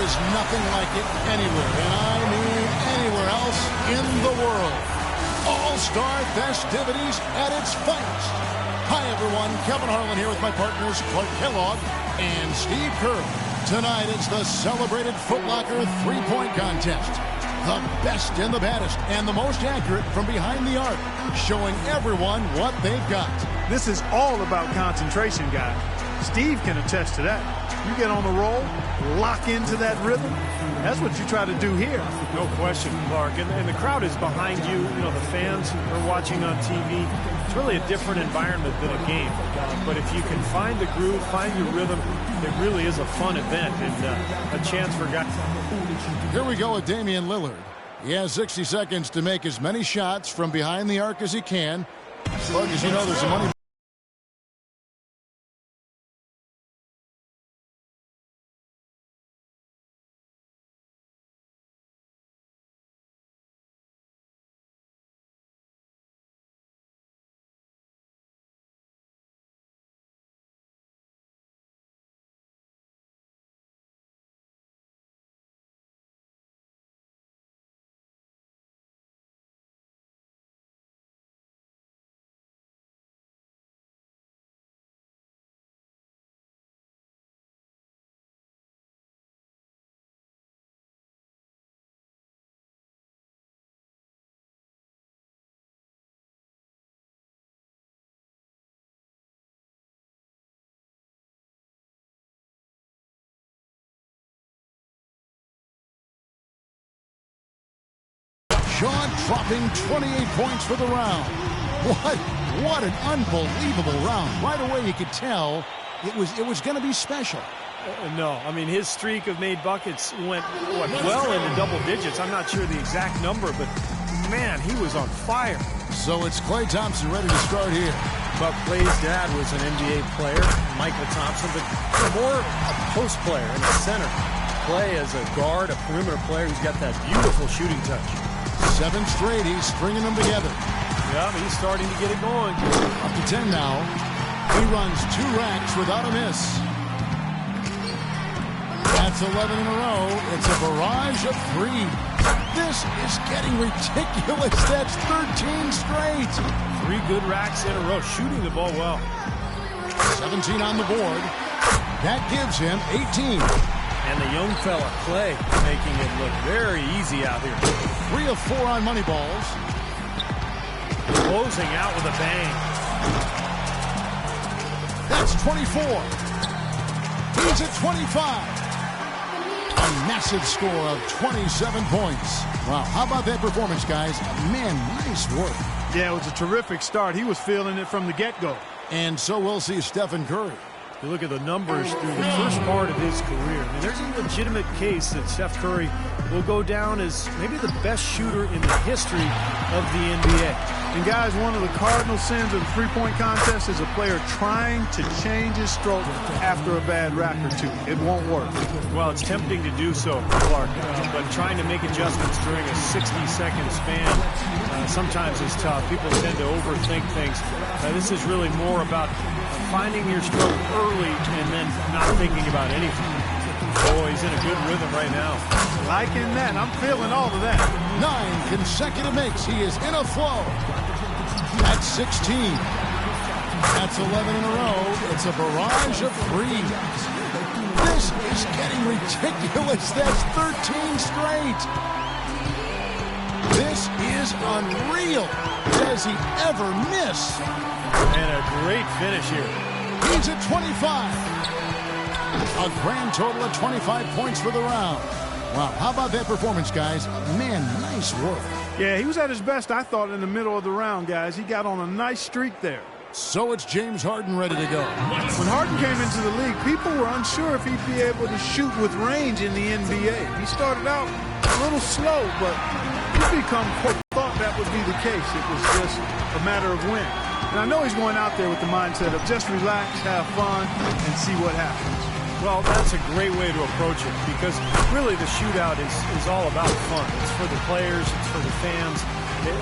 is nothing like it anywhere, and I mean anywhere else in the world. All-Star festivities at its finest. Hi, everyone. Kevin Harlan here with my partners Clark Kellogg and Steve Kerr. Tonight it's the celebrated Foot Locker three-point contest. The best and the baddest and the most accurate from behind the arc, showing everyone what they've got. This is all about concentration, guys. Steve can attest to that. You get on the roll, lock into that rhythm. That's what you try to do here. No question, Clark. And the crowd is behind you. You know, the fans are watching on TV. It's really a different environment than a game. But if you can find the groove, find your rhythm, it really is a fun event and a chance for guys. Here we go with Damian Lillard. He has 60 seconds to make as many shots from behind the arc as he can. Clark, as you know, there's a money. Jaw-dropping 28 points for the round. What an unbelievable round. Right away you could tell it was going to be special. No, I mean his streak of made buckets went well into double digits. I'm not sure the exact number, but man, he was on fire. So it's Klay Thompson ready to start here. But Klay's dad was an NBA player, Michael Thompson, but more a post player and a center. Klay as a guard, a perimeter player who's got that beautiful shooting touch. 7 straight, he's stringing them together. Yeah, he's starting to get it going. Up to 10 now. He runs 2 racks without a miss. That's 11 in a row. It's a barrage of 3. This is getting ridiculous. That's 13 straight. 3 good racks in a row, shooting the ball well. 17 on the board. That gives him 18. And the young fella, Klay, making it look very easy out here. 3 of 4 on money balls. Closing out with a bang. That's 24. He's at 25. A massive score of 27 points. Wow, how about that performance, guys? Man, nice work. Yeah, it was a terrific start. He was feeling it from the get-go. And so we'll see Stephen Curry. You look at the numbers through the first part of his career. I mean, there's a legitimate case that Steph Curry will go down as maybe the best shooter in the history of the NBA. And guys, one of the cardinal sins of the three-point contest is a player trying to change his stroke after a bad rack or 2. It won't work. Well, it's tempting to do so, Clark, but trying to make adjustments during a 60-second span sometimes is tough. People tend to overthink things. This is really more about finding your stroke early and then not thinking about anything. Oh, he's in a good rhythm right now. Liking that. I'm feeling all of that. 9 consecutive makes. He is in a flow. That's 16. That's 11 in a row. It's a barrage of 3s. This is getting ridiculous. That's 13 straight. This is unreal. Does he ever miss? And a great finish here. He's at 25. A grand total of 25 points for the round. Wow, how about that performance, guys? Man, nice work. Yeah, he was at his best, I thought, in the middle of the round, guys. He got on a nice streak there. So it's James Harden ready to go. When Harden came into the league, people were unsure if he'd be able to shoot with range in the NBA. He started out a little slow, but he thought that would be the case. It was just a matter of when. And I know he's going out there with the mindset of just relax, have fun, and see what happens. Well, that's a great way to approach it because really the shootout is all about fun. It's for the players, it's for the fans.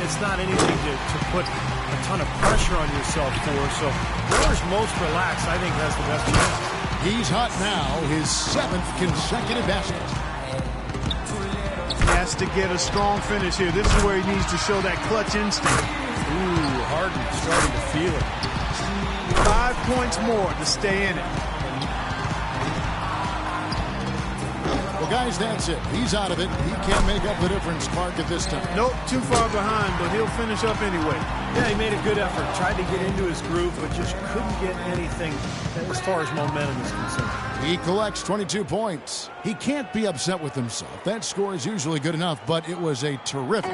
It's not anything to put a ton of pressure on yourself for. So whoever's most relaxed, I think, has the best chance. He's hot now, his 7th consecutive basket. has to get a strong finish here. This is where he needs to show that clutch instinct. Ooh, Harden starting to feel it. 5 points more to stay in it. Well, guys, that's it. He's out of it. He can't make up the difference, Clark, at this time. Nope, too far behind, but he'll finish up anyway. Yeah, he made a good effort. Tried to get into his groove, but just couldn't get anything as far as momentum is concerned. He collects 22 points. He can't be upset with himself. That score is usually good enough, but it was a terrific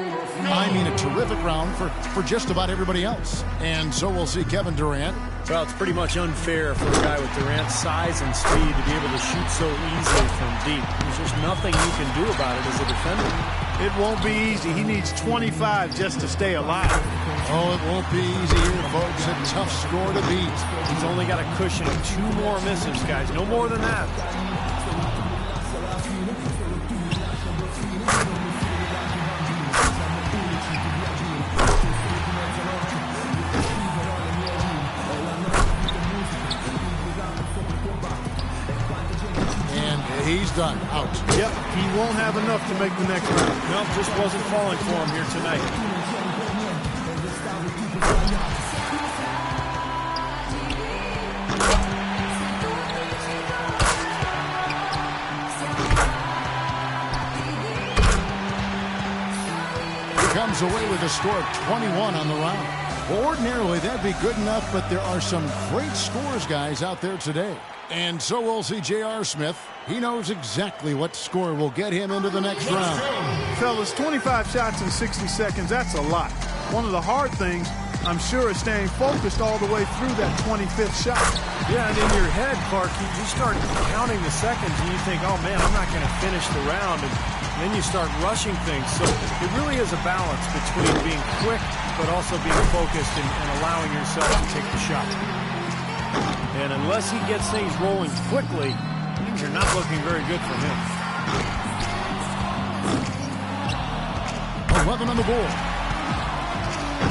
round for just about everybody else. And so we'll see Kevin Durant. Well, it's pretty much unfair for a guy with Durant's size and speed to be able to shoot so easily from deep. There's just nothing you can do about it as a defender. It won't be easy. He needs 25 just to stay alive. Oh, it won't be easy here, folks. A tough score to beat. He's only got a cushion of 2 more misses, guys. No more than that. He's done. Out. Yep, he won't have enough to make the next round. Nope, just wasn't falling for him here tonight. He comes away with a score of 21 on the round. Well, ordinarily, that'd be good enough, but there are some great scores, guys, out there today. And so we'll see J.R. Smith. He knows exactly what score will get him into the next round. Fellas, 25 shots in 60 seconds, that's a lot. One of the hard things, I'm sure, is staying focused all the way through that 25th shot. Yeah, and in your head, Clark, you start counting the seconds and you think, oh, man, I'm not going to finish the round. And then you start rushing things. So it really is a balance between being quick but also being focused and allowing yourself to take the shot. And unless he gets things rolling quickly, things are not looking very good for him. 11 on the board.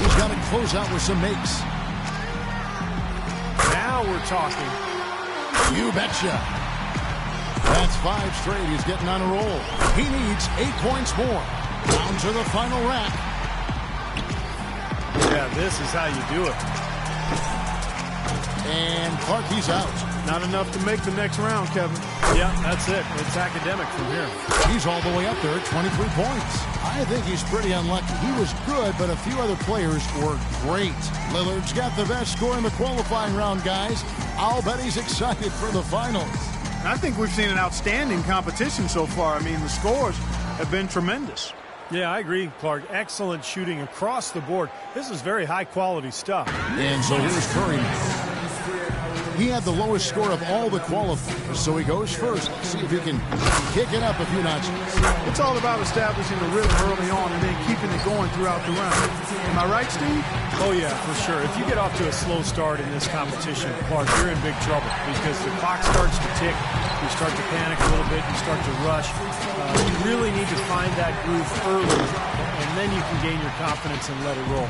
He's got to close out with some makes. Now we're talking. You betcha. That's 5 straight. He's getting on a roll. He needs 8 points more. Down to the final rack. Yeah, this is how you do it. And Clark, he's out. Not enough to make the next round, Kevin. Yeah, that's it. It's academic from here. He's all the way up there at 23 points. I think he's pretty unlucky. He was good, but a few other players were great. Lillard's got the best score in the qualifying round, guys. I'll bet he's excited for the finals. I think we've seen an outstanding competition so far. I mean, the scores have been tremendous. Yeah, I agree, Clark. Excellent shooting across the board. This is very high-quality stuff. And so here's Curry. He had the lowest score of all the qualifiers, so he goes first. See if he can kick it up a few notches. It's all about establishing the rhythm early on and then keeping it going throughout the round. Am I right, Steve? Oh, yeah, for sure. If you get off to a slow start in this competition, Clark, you're in big trouble because the clock starts to tick. You start to panic a little bit. You start to rush. You really need to find that groove early, and then you can gain your confidence and let it roll.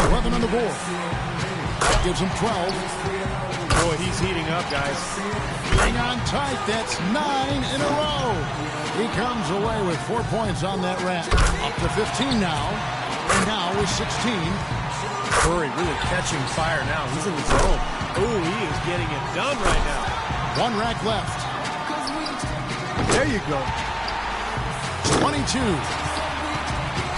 11 on the board. That gives him 12. Boy, he's heating up, guys. Hang on tight. That's 9 in a row. He comes away with 4 points on that rack. Up to 15 now. And now with 16. Curry really catching fire now. He's in the zone. Oh, he is getting it done right now. 1 rack left. There you go. 22.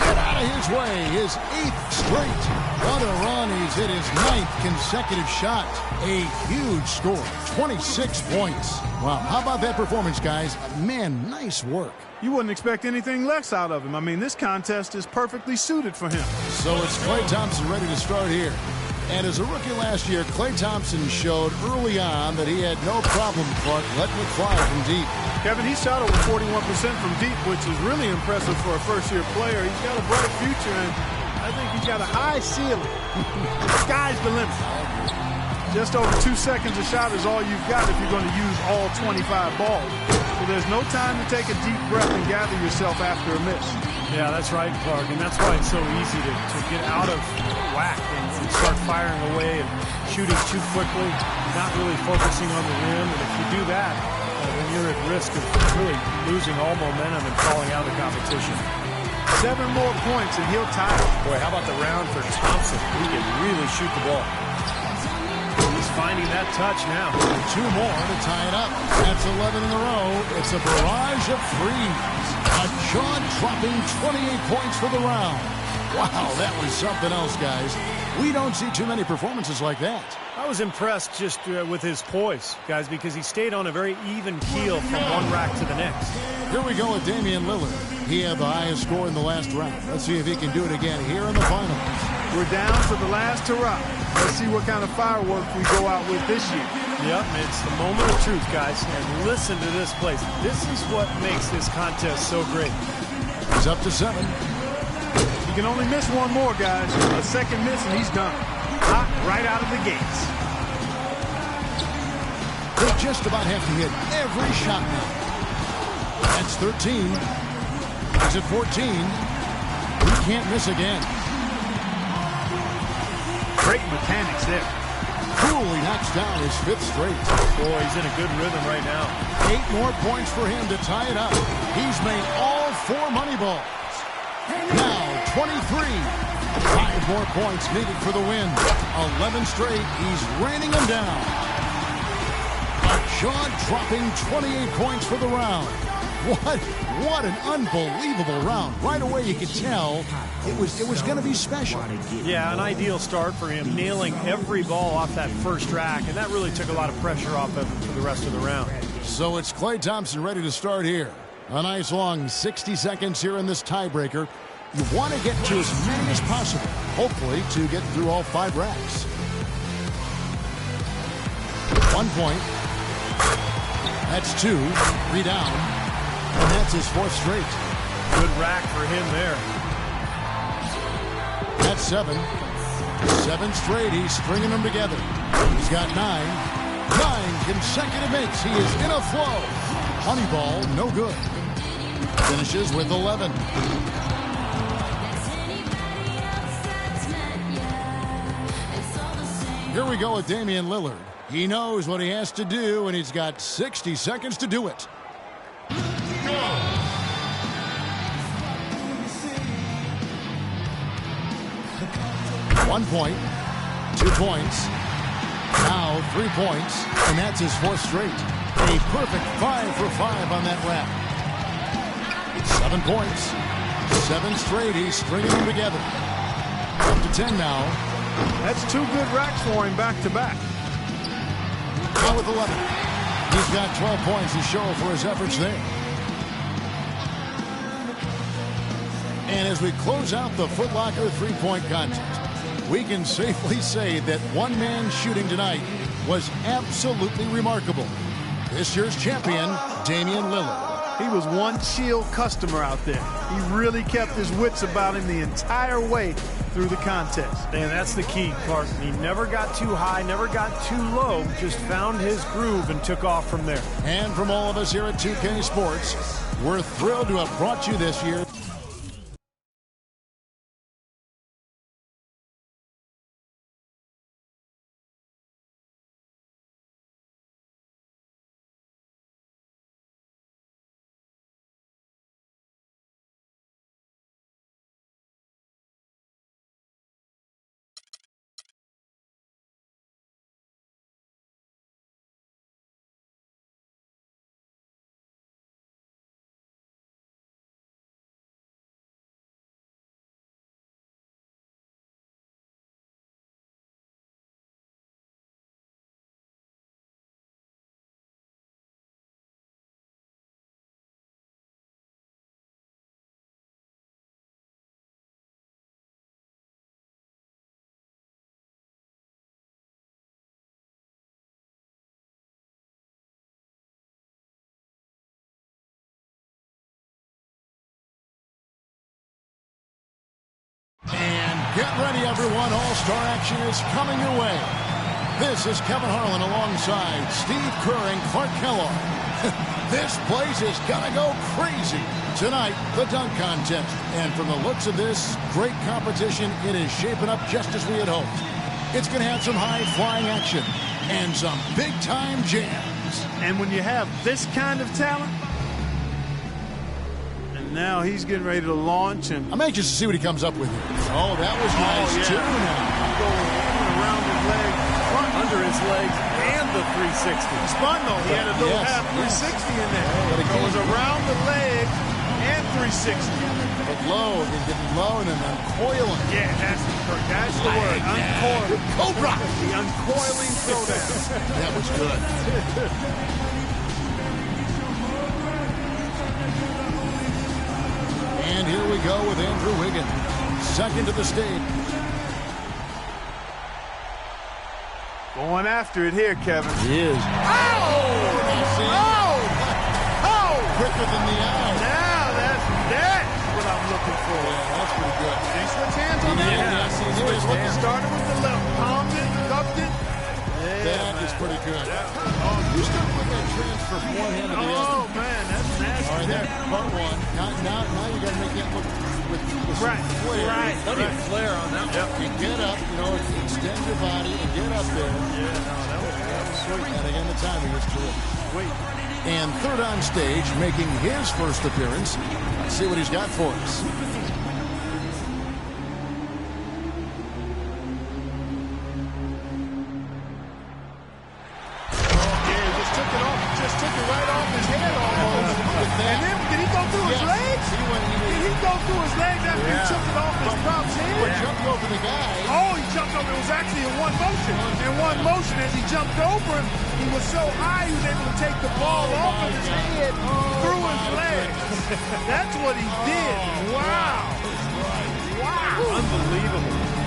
Get out of his way. His 8th straight. What a run. He's hit his 9th consecutive shot. A huge score. 26 points. Wow. How about that performance, guys? Man, nice work. You wouldn't expect anything less out of him. I mean, this contest is perfectly suited for him. So it's Klay Thompson ready to start here. And as a rookie last year, Klay Thompson showed early on that he had no problem, Clark, letting it fly from deep. Kevin, he shot over 41% from deep, which is really impressive for a first-year player. He's got a bright future, and I think he's got a high ceiling. Sky's the limit. Just over 2 seconds a shot is all you've got if you're going to use all 25 balls. So there's no time to take a deep breath and gather yourself after a miss. Yeah, that's right, Clark, and that's why it's so easy to get out of whack and start firing away and shooting too quickly, not really focusing on the rim. And if you do that, then you're at risk of really losing all momentum and falling out of the competition. 7 more points and he'll tie it. Boy, how about the round for Thompson? He can really shoot the ball. He's finding that touch now. 2 more to tie it up. That's 11 in a row. It's a barrage of threes. A jaw-dropping 28 points for the round. Wow, that was something else, guys. We don't see too many performances like that. I was impressed just with his poise, guys, because he stayed on a very even keel from one rack to the next. Here we go with Damian Lillard. He had the highest score in the last round. Let's see if he can do it again here in the finals. We're down to the last hurrah. Let's see what kind of fireworks we go out with this year. Yep, it's the moment of truth, guys. And listen to this place. This is what makes this contest so great. He's up to 7. You can only miss one more, guys. A second miss and he's done. Hot right out of the gates. They just about have to hit every shot now. That's 13. He's at 14. He can't miss again. Great mechanics there. Coolly knocks down his 5th straight. Boy, he's in a good rhythm right now. 8 more points for him to tie it up. He's made all 4 money balls. Now 23. 5 more points needed for the win. 11 straight. He's raining them down. A jaw-dropping 28 points for the round. What an unbelievable round. Right away you could tell it was going to be special. Yeah, an ideal start for him, nailing every ball off that first rack, and that really took a lot of pressure off of him for the rest of the round. So it's Klay Thompson ready to start here. A nice long 60 seconds here in this tiebreaker. You want to get to as many as possible, hopefully to get through all 5 racks. 1 point. That's 2. 3 down. And that's his 4th straight. Good rack for him there. That's 7. 7 straight. He's stringing them together. He's got 9. 9 consecutive makes. He is in a flow. Honeyball, no good. Finishes with 11. Here we go with Damian Lillard. He knows what he has to do, and he's got 60 seconds to do it. 1 point, 2 points, now 3 points, and that's his 4th straight. A perfect 5 for 5 on that rap. 7 points, 7 straight. He's stringing them together. Up to 10 now. That's 2 good racks for him back to back. Now with 11. He's got 12 points to show for his efforts there. And as we close out the Foot Locker 3-point contest, we can safely say that one man shooting tonight was absolutely remarkable. This year's champion, Damian Lillard. He was one chill customer out there. He really kept his wits about him the entire way through the contest. And that's the key, Clark. He never got too high, never got too low, just found his groove and took off from there. And from all of us here at 2K Sports, we're thrilled to have brought you this year. And get ready, everyone. All-Star action is coming your way. This is Kevin Harlan alongside Steve Kerr and Clark Kellogg. This place is going to go crazy. Tonight, the dunk contest. And from the looks of this great competition, it is shaping up just as we had hoped. It's going to have some high-flying action. and some big-time jams. And when you have this kind of talent, and now he's getting ready to launch. And I'm anxious to see what he comes up with here. Oh, that was nice, too. Now. Around his leg, front under his legs, and the 360. Spun, though. He had a little half 360 in there. But it was around the leg and 360. But low, getting low and then uncoiling. Yeah, that's the word. Uncoiling. Cobra. The uncoiling throwdown. That was good. And here we go with Andrew Wiggins. Second to the stage. Going after it here, Kevin. He is. Oh! Quicker than the eye. Now that's what I'm looking for. Yeah, that's pretty good. Did he switch hands on that? Yes, he did. Started with the left, palmed it, cupped it. That is pretty good. You start with that transfer from one hand to the other. Oh, man, that's nasty. All right, that's part one. Now you got to make that look with right. flair. Right. Plenty of flair on that one. You get up, extend your body and get up there. Yeah, no, that was sweet. And again, the timing was terrific. Sweet. And third on stage, making his first appearance. Let's see what he's got for us. Took it right off his head almost. And then, did he go through his legs? Did he go through his legs after he took it off his prop's head? He jumped over the guy. Oh, he jumped over. It was actually in one motion. In one motion, as he jumped over him, he was so high he was able to take the ball off of his head through his legs. That's what he did. Wow. Wow. Unbelievable.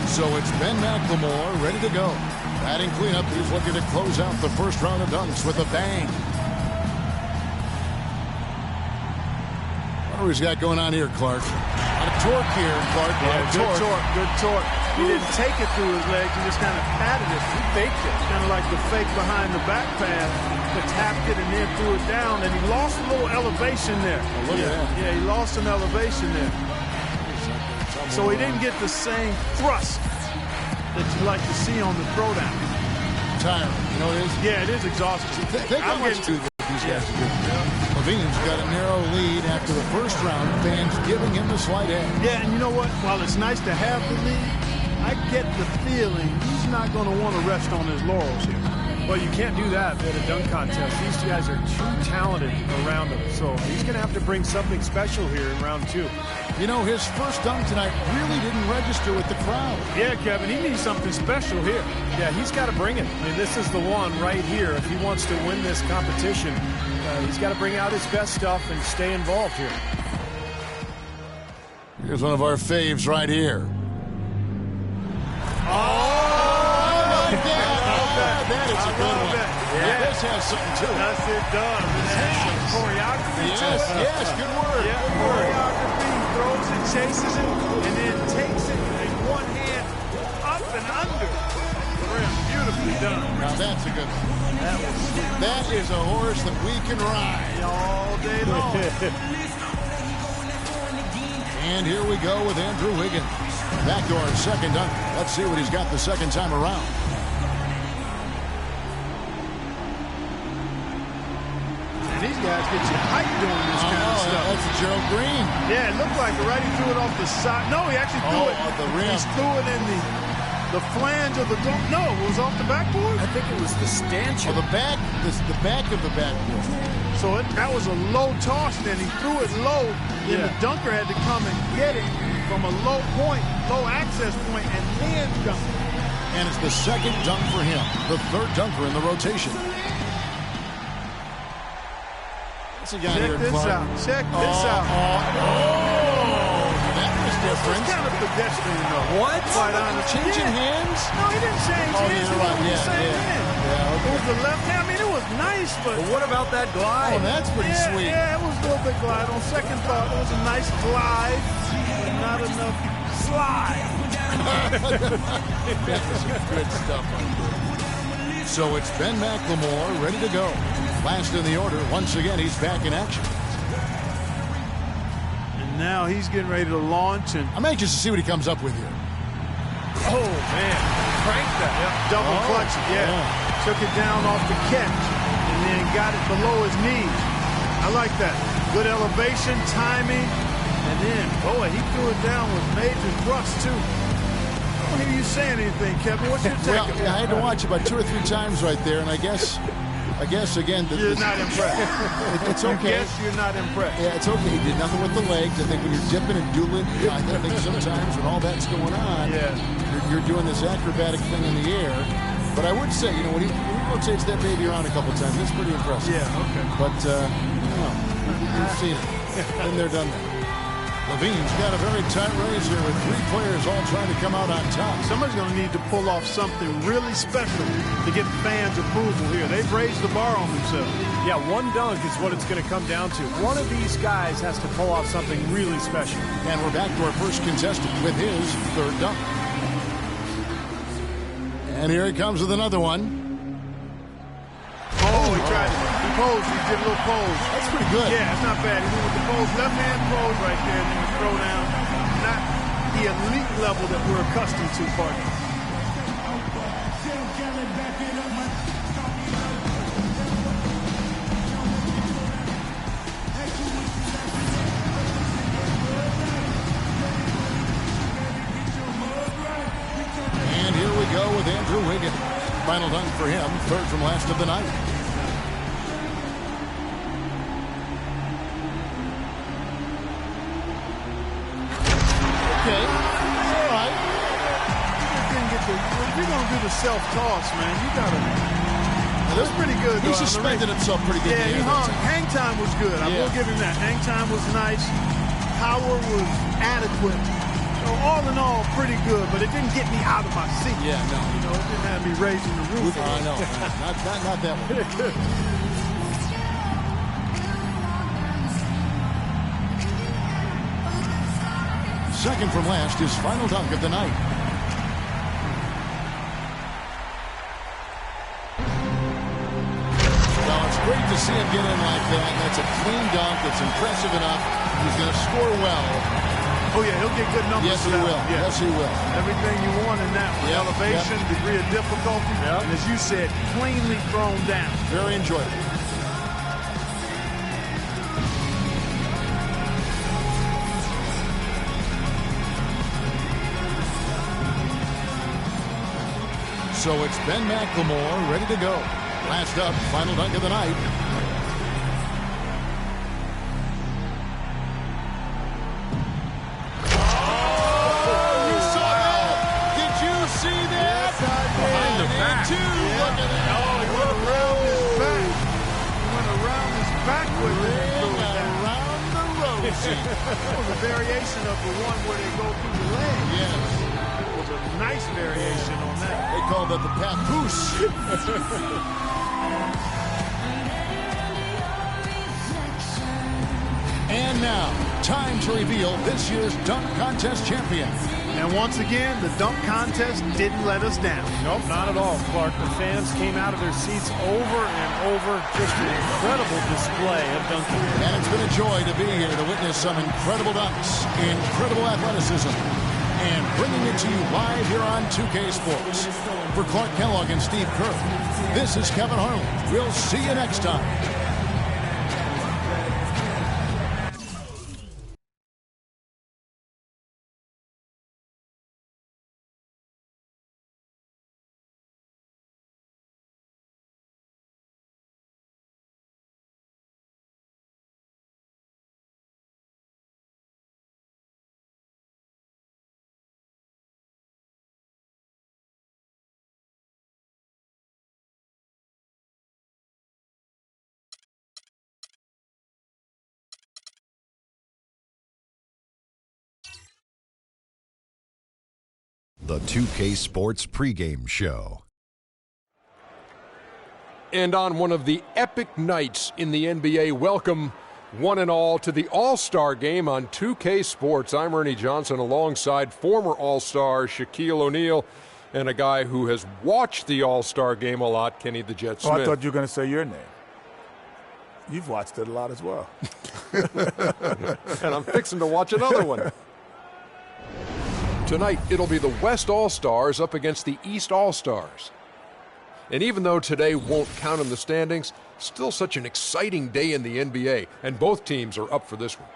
So it's Ben McLemore ready to go. Batting cleanup, he's looking to close out the first round of dunks with a bang. What do he's got going on here, Clark? A lot of torque here, Clark. Good torque. He didn't take it through his legs. He just kind of patted it. He faked it. Kind of like the fake behind the back pass. But tapped it and then threw it down. And he lost a little elevation there. Oh, look at that. Yeah, he lost some elevation there. So he didn't get the same thrust that you like to see on the throwdown. Tiring, it is? Yeah, it is exhausting. Think how much these guys are doing. Levine's got a narrow lead after the first round. Fans giving him the slight edge. Yeah, and you know what? While it's nice to have the lead, I get the feeling he's not going to want to rest on his laurels here. Well, you can't do that at a dunk contest. These two guys are too talented around him. So he's going to have to bring something special here in round two. His first dunk tonight really didn't register with the crowd. Yeah, Kevin, he needs something special here. Yeah, he's got to bring it. I mean, this is the one right here. If he wants to win this competition, he's got to bring out his best stuff and stay involved here. Here's one of our faves right here. Oh, my God. That is a good one. Yeah. This has something to it. Yes, it does. It has some choreography to it. Yes, good word. Yeah, good word. Choreography. He throws it, chases it, and then takes it in one hand up and under the rim. Beautifully done. Now that's a good one. That is a horse that we can ride all day long. And here we go with Andrew Wiggins. Backdoor second dunk. Let's see what he's got the second time around. These guys get you hyped doing this kind of stuff. That's a Gerald Green. Yeah, it looked like it, right? He threw it off the side. No, he actually threw it. Off the rim. He threw it in the flange of the dunk. No, it was off the backboard. I think it was the stanchion. The back of the backboard. So that was a low toss. Then he threw it low. Then the dunker had to come and get it from a low point, low access point, and then dunk it. And it's the second dunk for him, the third dunker in the rotation. Check this out. Check this out. That was different. It's kind of pedestrian, though. What? Changing hands? No, he didn't change hands. You're right. It was the left hand. I mean, it was nice, but what about that glide? Oh, that's pretty sweet. Yeah, it was a little bit glide. On second thought, it was a nice glide, but not enough slide. That was some good stuff right there. So it's Ben McLemore ready to go. Last in the order. Once again, he's back in action. now he's getting ready to launch. And I'm anxious to see what he comes up with here. Oh, man. Cranked that. Yep, double clutch it, yeah. Took it down off the catch and then got it below his knees. I like that. Good elevation, timing, and then, boy, he threw it down with major thrust, too. I don't hear you saying anything, Kevin. What's your take? Well, I had to watch about 2 or 3 times right there, and I guess again, you're not impressed. It's okay. Yes, you're not impressed. Yeah, it's okay. He did nothing with the legs. I think when you're dipping and dueling, I think sometimes when all that's going on, you're doing this acrobatic thing in the air. But I would say, when he rotates that baby around a couple times, that's pretty impressive. Yeah, okay. But, you've seen it. Been there, done that. Levine's got a very tight race here with 3 players all trying to come out on top. Somebody's going to need to pull off something really special to get fans' approval here. They've raised the bar on themselves. Yeah, one dunk is what it's going to come down to. One of these guys has to pull off something really special. And we're back to our first contestant with his 3rd dunk. And here he comes with another one. Oh, he tried. He posed. He did a little pose. That's pretty good. Yeah, it's not bad. He went with the pose, left hand pose right there, and then the throw down. Not the elite level that we're accustomed to, partner. And here we go with Andrew Wiggins. Final dunk for him, 3rd from last of the night. Okay, all right. If you're going to do the self-toss, man, you got to. That's pretty good. He suspended himself pretty good. Yeah, he hung. Hang time was good. I will give him that. Hang time was nice. Power was adequate. So all in all, pretty good, but it didn't get me out of my seat. Yeah, no. It didn't have me raising the roof. I know. Not that one. Second from last, his final dunk of the night. Well, it's great to see him get in like that. That's a clean dunk. It's impressive enough. He's going to score well. Oh, yeah, he'll get good numbers. Yes, he will. Yeah. Yes, he will. Everything you want in that one. Elevation, degree of difficulty, and as you said, cleanly thrown down. Very enjoyable. So it's Ben McLemore ready to go. Last up, final dunk of the night. That was a variation of the one where they go through the leg. Yes. It was a nice variation on that. They call that the papoose. And now, time to reveal this year's dunk contest champion. And once again, the dunk contest didn't let us down. Nope, not at all, Clark. The fans came out of their seats over and over. Just an incredible display of dunking. And it's been a joy to be here to witness some incredible dunks, incredible athleticism, and bringing it to you live here on 2K Sports. For Clark Kellogg and Steve Kerr, this is Kevin Harlan. We'll see you next time. The 2K Sports pregame show. And on one of the epic nights in the NBA, welcome one and all to the All-Star Game on 2K Sports. I'm Ernie Johnson alongside former All-Star Shaquille O'Neal and a guy who has watched the All-Star Game a lot, Kenny the Jet Smith. Oh, I thought you were going to say your name. You've watched it a lot as well. and I'm fixing to watch another one. Tonight, it'll be the West All-Stars up against the East All-Stars. And even though today won't count in the standings, still such an exciting day in the NBA, and both teams are up for this one.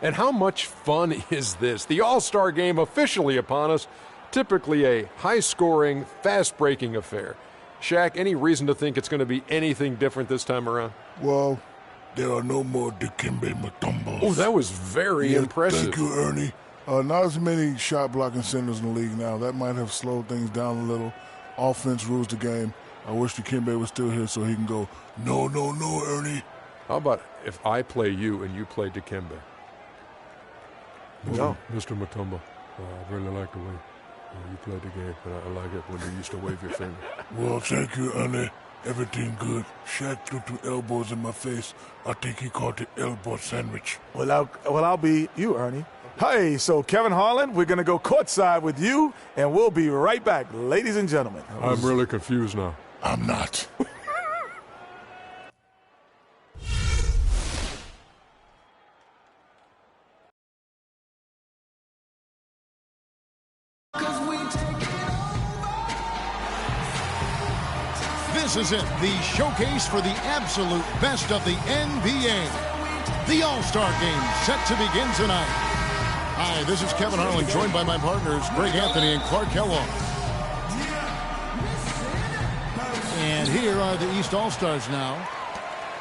And how much fun is this? The All-Star game officially upon us, typically a high-scoring, fast-breaking affair. Shaq, any reason to think it's going to be anything different this time around? Well, there are no more Dikembe Mutombos. Oh, that was very impressive. Thank you, Ernie. Not as many shot-blocking centers in the league now. That might have slowed things down a little. Offense rules the game. I wish Dikembe was still here so he can go, no, no, no, Ernie. How about if I play you and you play Dikembe? No. Mr. Mutombo, I really like the way you played the game, and I like it when you used to wave your finger. Well, thank you, Ernie. Everything good. Shaq threw 2 elbows in my face. I think he called it elbow sandwich. Well, I'll be you, Ernie. Hey, so Kevin Harlan, we're going to go courtside with you, and we'll be right back, ladies and gentlemen. I'm really confused now. I'm not. This is it, the showcase for the absolute best of the NBA. The All-Star Game set to begin tonight. Hi, this is Kevin Harlan, joined by my partners, Greg Anthony and Clark Kellogg. And here are the East All-Stars now.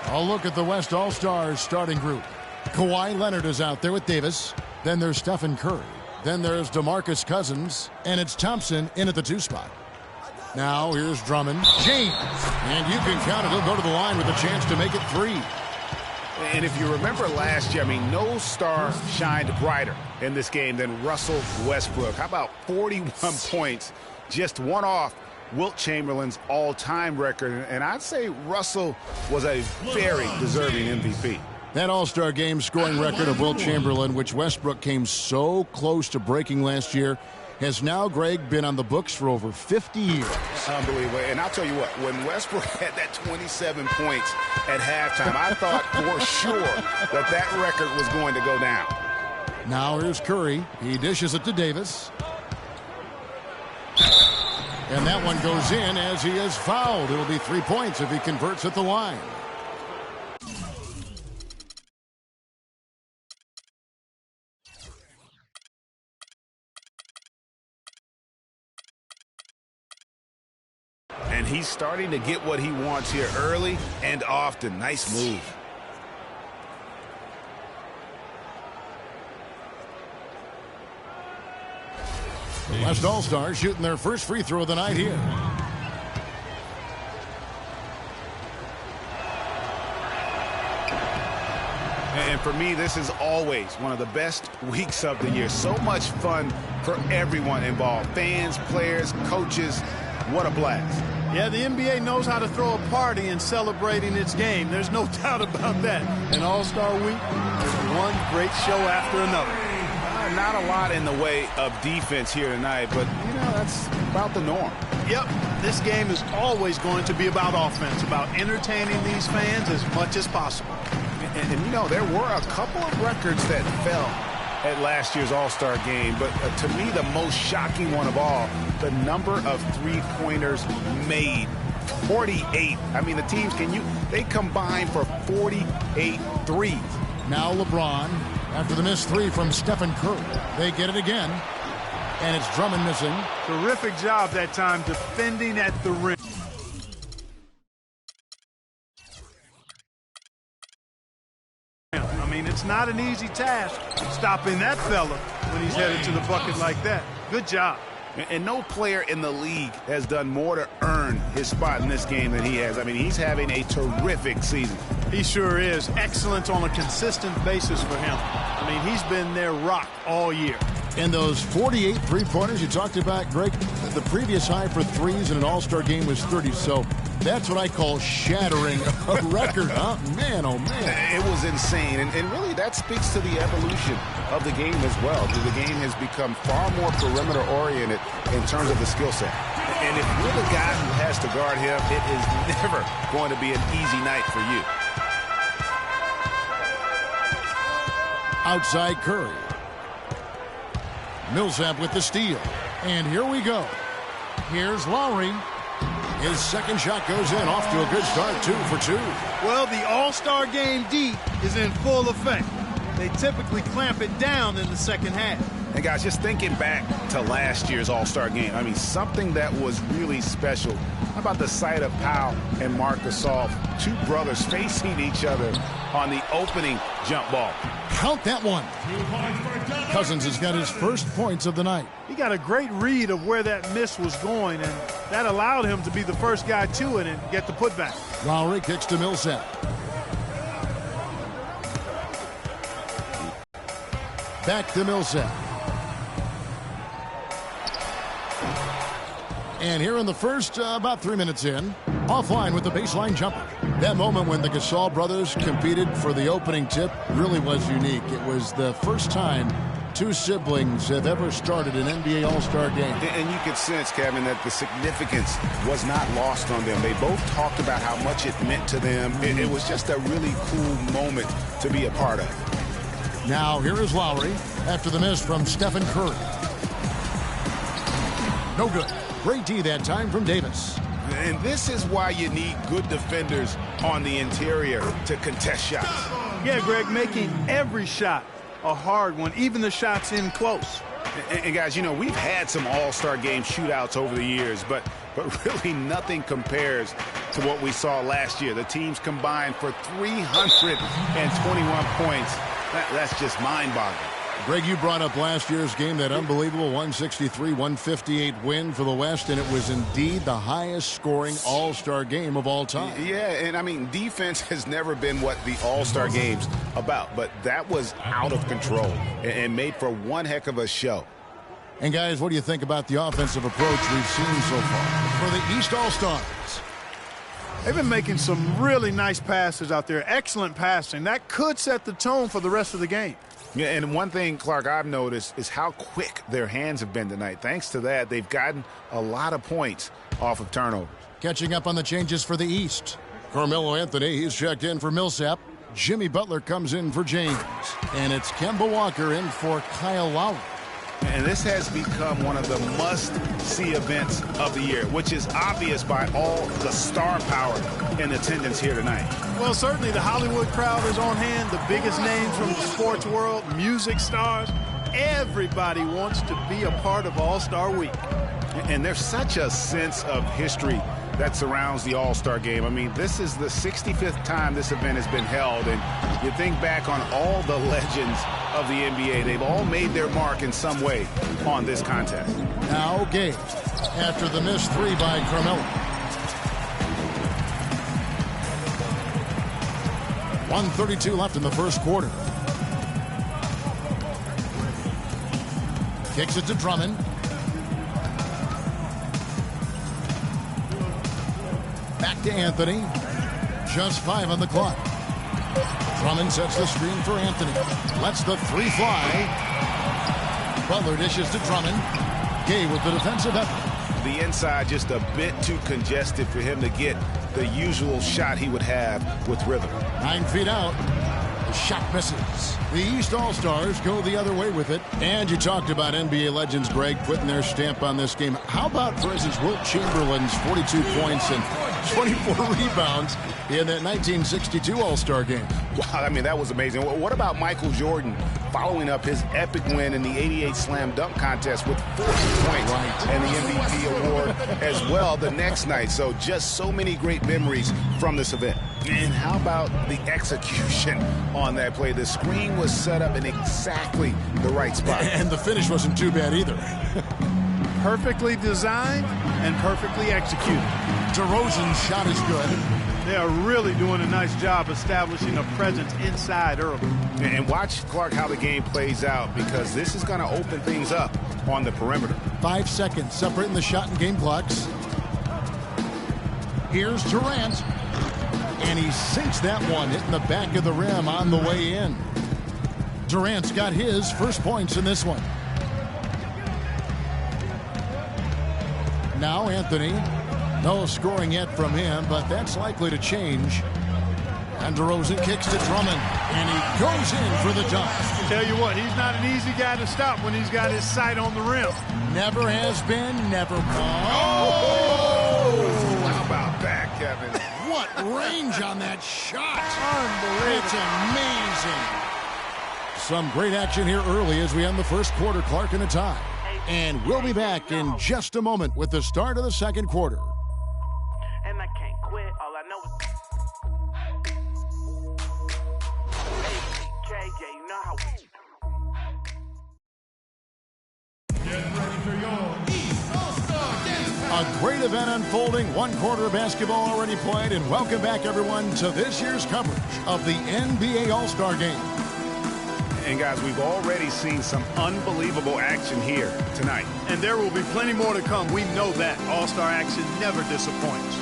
I'll look at the West All-Stars starting group. Kawhi Leonard is out there with Davis. Then there's Stephen Curry. Then there's DeMarcus Cousins. And it's Thompson in at the 2 spot. Now here's Drummond. James. And you can count it. He'll go to the line with a chance to make it 3. And if you remember last year, I mean, no star shined brighter in this game than Russell Westbrook. How about 41 points, just one off Wilt Chamberlain's all-time record. And I'd say Russell was a very deserving MVP. That All-Star Game scoring record of Wilt Chamberlain, which Westbrook came so close to breaking last year, has now, Greg, been on the books for over 50 years. Unbelievable. And I'll tell you what, when Westbrook had that 27 points at halftime, I thought for sure that record was going to go down. Now here's Curry. He dishes it to Davis. And that one goes in as he is fouled. It'll be 3 points if he converts at the line. And he's starting to get what he wants here early and often. Nice move. The West All-Stars shooting their first free throw of the night here. And for me, this is always one of the best weeks of the year. So much fun for everyone involved. Fans, players, coaches. What a blast. Yeah, the NBA knows how to throw a party in celebrating its game. There's no doubt about that. An All-Star week is one great show after another. Not a lot in the way of defense here tonight, but, you know, that's about the norm. Yep, this game is always going to be about offense, about entertaining these fans as much as possible. And you know, there were a couple of records that fell at last year's All-Star game, but to me, the most shocking one of all, the number of three-pointers made. 48. I mean, the teams, they combined for 48 threes. Now LeBron, after the missed 3 from Stephen Curry. They get it again, and it's Drummond missing. Terrific job that time defending at the rim. I mean, it's not an easy task stopping that fella when he's headed to the bucket like that. Good job. And no player in the league has done more to earn his spot in this game than he has. I mean, he's having a terrific season. He sure is. Excellence on a consistent basis for him. I mean, he's been their rock all year. And those 48 three-pointers you talked about, Greg, the previous high for threes in an All-Star game was 30. So that's what I call shattering a record, huh? Man, oh, man. It was insane. And really, that speaks to the evolution of the game as well. The game has become far more perimeter-oriented in terms of the skill set. And if you're the guy who has to guard him, it is never going to be an easy night for you. Outside Curry. Millsap with the steal. And here we go. Here's Lowry. His second shot goes in. Off to a good start, 2 for 2. Well, the All-Star Game D is in full effect. They typically clamp it down in the second half. And guys, just thinking back to last year's All-Star Game, I mean, something that was really special. How about the sight of Powell and Marc Gasol, two brothers facing each other on the opening jump ball? Count that one. Cousins has got his first points of the night. He got a great read of where that miss was going, and that allowed him to be the first guy to it and get the putback. Lowry kicks to Millsap. Back to Millsap. And here in the first, about 3 minutes in, offline with the baseline jumper. That moment when the Gasol brothers competed for the opening tip really was unique. It was the first time two siblings have ever started an NBA All-Star game. And you could sense, Kevin, that the significance was not lost on them. They both talked about how much it meant to them. It was just a really cool moment to be a part of. Now here is Lowry after the miss from Stephen Curry. No good. Great D that time from Davis. And this is why you need good defenders on the interior to contest shots. Yeah, Greg, making every shot a hard one, even the shots in close. And guys, you know, we've had some All-Star Game shootouts over the years, but really nothing compares to what we saw last year. The teams combined for 321 points. That's just mind-boggling. Greg, you brought up last year's game, that unbelievable 163-158 win for the West, and it was indeed the highest scoring All-Star game of all time. Yeah, and I mean, defense has never been what the All-Star game's about, but that was out of control and made for one heck of a show. And guys, what do you think about the offensive approach we've seen so far for the East All-Stars? They've been making some really nice passes out there, excellent passing. That could set the tone for the rest of the game. Yeah, and one thing, Clark, I've noticed is how quick their hands have been tonight. Thanks to that, they've gotten a lot of points off of turnovers. Catching up on the changes for the East. Carmelo Anthony, he's checked in for Millsap. Jimmy Butler comes in for James. And it's Kemba Walker in for Kyle Lowry. And this has become one of the must-see events of the year, which is obvious by all the star power in attendance here tonight. Well, certainly the Hollywood crowd is on hand, the biggest names from the sports world, music stars. Everybody wants to be a part of All-Star Week. And there's such a sense of history that surrounds the All-Star game. I mean, this is the 65th time this event has been held, and you think back on all the legends of the NBA. They've all made their mark in some way on this contest. Now Gabe, after the missed three by Carmelo. 1:32 left in the first quarter. Kicks it to Drummond. Back to Anthony. Just 5 on the clock. Drummond sets the screen for Anthony. Lets the three fly. Butler dishes to Drummond. Gay with the defensive effort. The inside just a bit too congested for him to get the usual shot he would have with rhythm. 9 feet out. The shot misses. The East All-Stars go the other way with it. And you talked about NBA legends, Greg, putting their stamp on this game. How about, for instance, Wilt Chamberlain's 42 points and 24 rebounds in that 1962 All-Star game? Wow, I mean, that was amazing. What about Michael Jordan following up his epic win in the 88 Slam Dunk Contest with 40 points and the MVP award as well the next night? So just so many great memories from this event. And how about the execution on that play? The screen was set up in exactly the right spot. And the finish wasn't too bad either. Perfectly designed and perfectly executed. DeRozan's shot is good. They are really doing a nice job establishing a presence inside early. And watch, Clark, how the game plays out, because this is going to open things up on the perimeter. 5 seconds separating the shot and game clocks. Here's Durant. And he sinks that one, hitting the back of the rim on the way in. Durant's got his first points in this one. Now Anthony. No scoring yet from him, but that's likely to change And DeRozan kicks to Drummond, and he goes in for the dunk. Tell you what, he's not an easy guy to stop when he's got his sight on the rim. Never has been, never will. Oh! How about that, Kevin? What range on that shot. Unbelievable. It's amazing. Some great action here early as we end the first quarter. Clark in a tie. And we'll be back in just a moment with the start of the second quarter. And I can't quit. All I know is ABK, yeah, you know how we. Get ready for your East All-Star Game. A great event unfolding. One quarter of basketball already played. And welcome back, everyone, to this year's coverage of the NBA All-Star Game. And, guys, we've already seen some unbelievable action here tonight. And there will be plenty more to come. We know that. All-Star action never disappoints.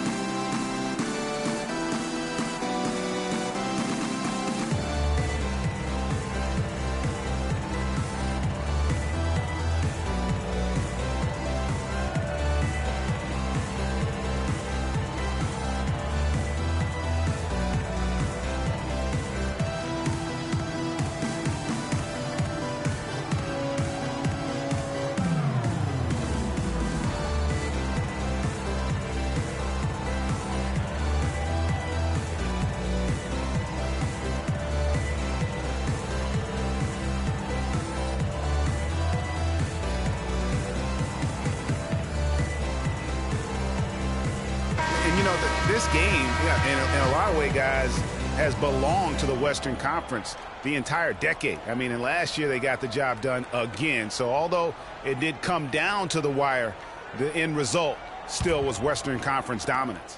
This game, in a lot of ways, guys, has belonged to the Western Conference the entire decade. I mean, and last year they got the job done again. So although it did come down to the wire, the end result still was Western Conference dominance.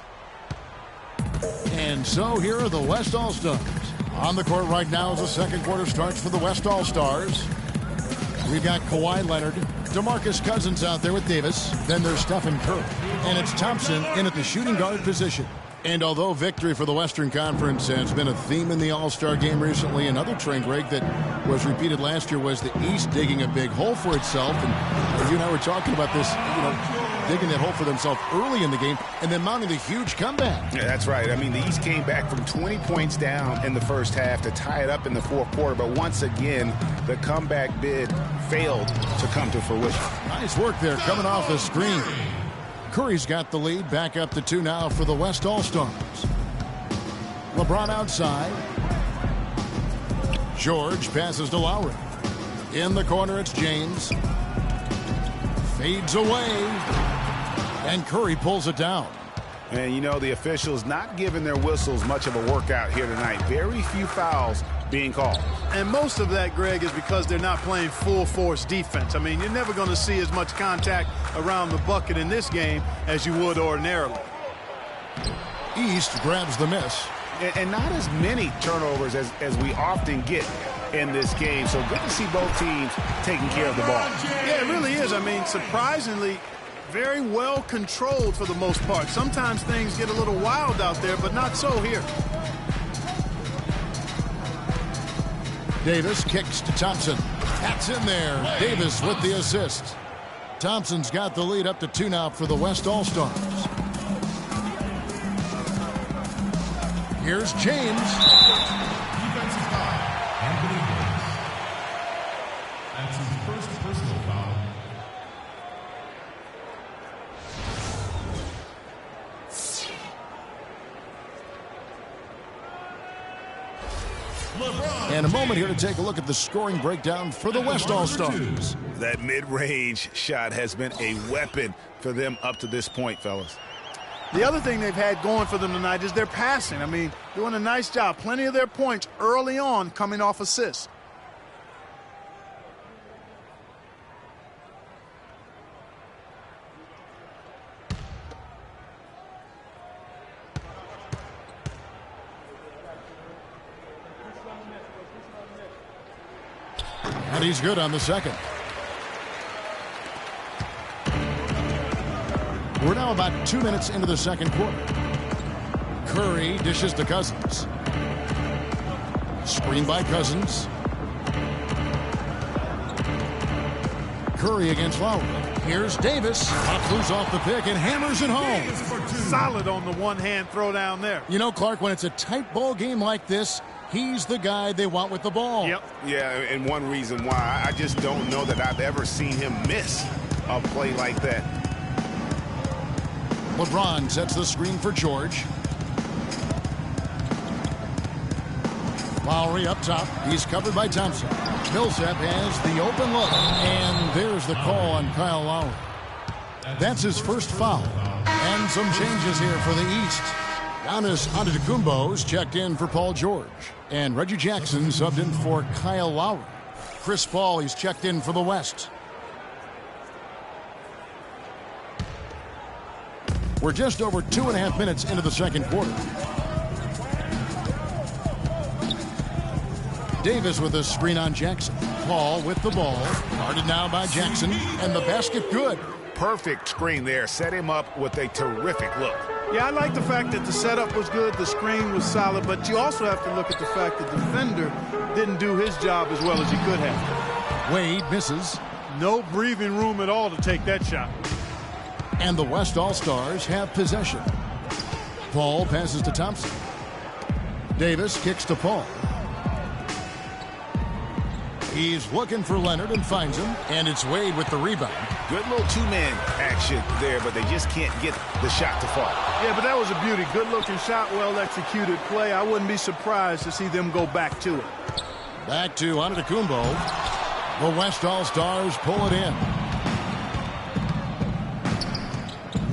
And so here are the West All-Stars. On the court right now as the second quarter starts for the West All-Stars. We've got Kawhi Leonard, DeMarcus Cousins out there with Davis. Then there's Stephen Curry. And it's Thompson in at the shooting guard position. And although victory for the Western Conference has been a theme in the All-Star game recently, another trend, Greg, that was repeated last year was the East digging a big hole for itself. And you and I were talking about this, digging that hole for themselves early in the game and then mounting the huge comeback. Yeah, that's right. I mean, the East came back from 20 points down in the first half to tie it up in the fourth quarter. But once again, the comeback bid failed to come to fruition. Nice work there coming off the screen. Curry's got the lead, back up to 2 now for the West All-Stars. LeBron outside. George passes to Lowry. In the corner, it's James. Fades away. And Curry pulls it down. And, the officials not giving their whistles much of a workout here tonight. Very few fouls being called. And most of that, Greg, is because they're not playing full-force defense. I mean, you're never going to see as much contact around the bucket in this game as you would ordinarily. East grabs the miss. And not as many turnovers as we often get in this game. So good to see both teams taking care of the ball. Yeah, it really is. I mean, surprisingly, very well controlled for the most part. Sometimes things get a little wild out there, but not so here. Davis kicks to Thompson. That's in there. Davis with the assist. Thompson's got the lead up to 2 now for the West All-Stars. Here's James. Defensive foul. Anthony Davis. That's his first personal foul. And a moment here to take a look at the scoring breakdown for the West All-Stars. That mid-range shot has been a weapon for them up to this point, fellas. The other thing they've had going for them tonight is their passing. I mean, doing a nice job. Plenty of their points early on coming off assists. And he's good on the second. We're now about 2 minutes into the second quarter. Curry dishes to Cousins. Screen by Cousins. Curry against Lowry. Here's Davis. Pops loose off the pick and hammers it home. Solid on the one-hand throw down there. You know, Clark, when it's a tight ball game like this, he's the guy they want with the ball. Yep. Yeah, and one reason why, I just don't know that I've ever seen him miss a play like that. LeBron sets the screen for George. Lowry up top. He's covered by Thompson. Millsap has the open look. And there's the call on Kyle Lowry. That's his first foul. And some changes here for the East. Giannis Antetokounmpo's checked in for Paul George. And Reggie Jackson subbed in for Kyle Lowry. Chris Paul, he's checked in for the West. We're just over 2.5 minutes into the second quarter. Davis with a screen on Jackson. Paul with the ball. Guarded now by Jackson. And the basket good. Perfect screen there. Set him up with a terrific look. Yeah, I like the fact that the setup was good, the screen was solid, but you also have to look at the fact that the defender didn't do his job as well as he could have. Wade misses. No breathing room at all to take that shot. And the West All-Stars have possession. Paul passes to Thompson. Davis kicks to Paul. He's looking for Leonard and finds him, and it's Wade with the rebound. Good little two-man action there, but they just can't get the shot to fall. Yeah, but that was a beauty. Good-looking shot, well-executed play. I wouldn't be surprised to see them go back to it. Back to Antetokounmpo. The West All-Stars pull it in.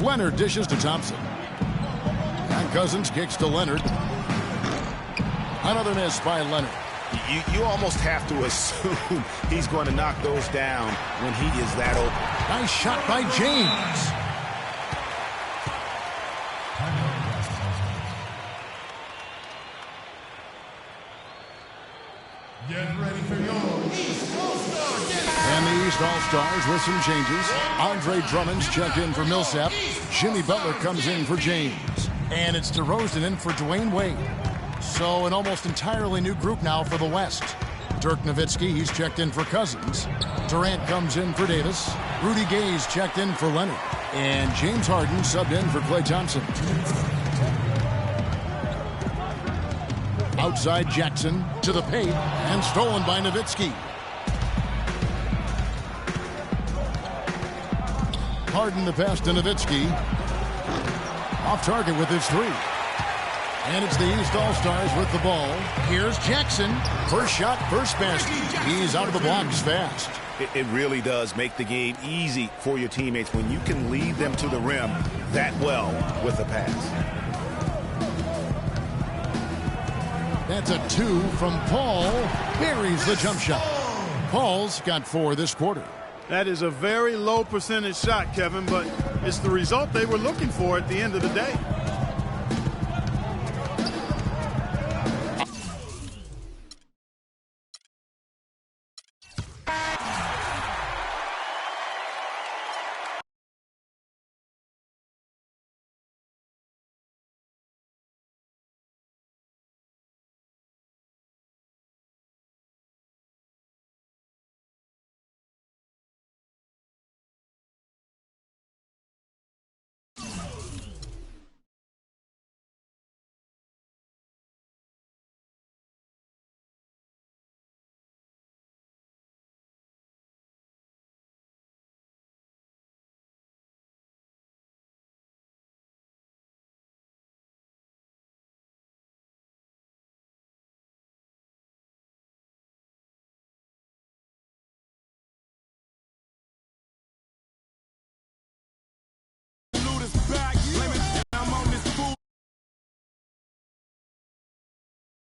Leonard dishes to Thompson. And Cousins kicks to Leonard. Another miss by Leonard. You almost have to assume he's going to knock those down when he is that open. Nice shot by James. Get ready for your East All-Star game. And the East All-Stars with some changes. Andre Drummond's checked in for Millsap. Jimmy Butler comes in for James. And it's DeRozan in for Dwayne Wade. So an almost entirely new group now for the West. Dirk Nowitzki, he's checked in for Cousins. Durant comes in for Davis. Rudy Gay's checked in for Leonard. And James Harden subbed in for Klay Thompson. Outside Jackson to the paint and stolen by Nowitzki. Harden the pass to Nowitzki. Off target with his three. And it's the East All-Stars with the ball. Here's Jackson. First shot, first basket. He's out of the blocks fast. It really does make the game easy for your teammates when you can lead them to the rim that well with the pass. That's a 2 from Paul. Buries the jump shot. Paul's got 4 this quarter. That is a very low percentage shot, Kevin, but it's the result they were looking for at the end of the day.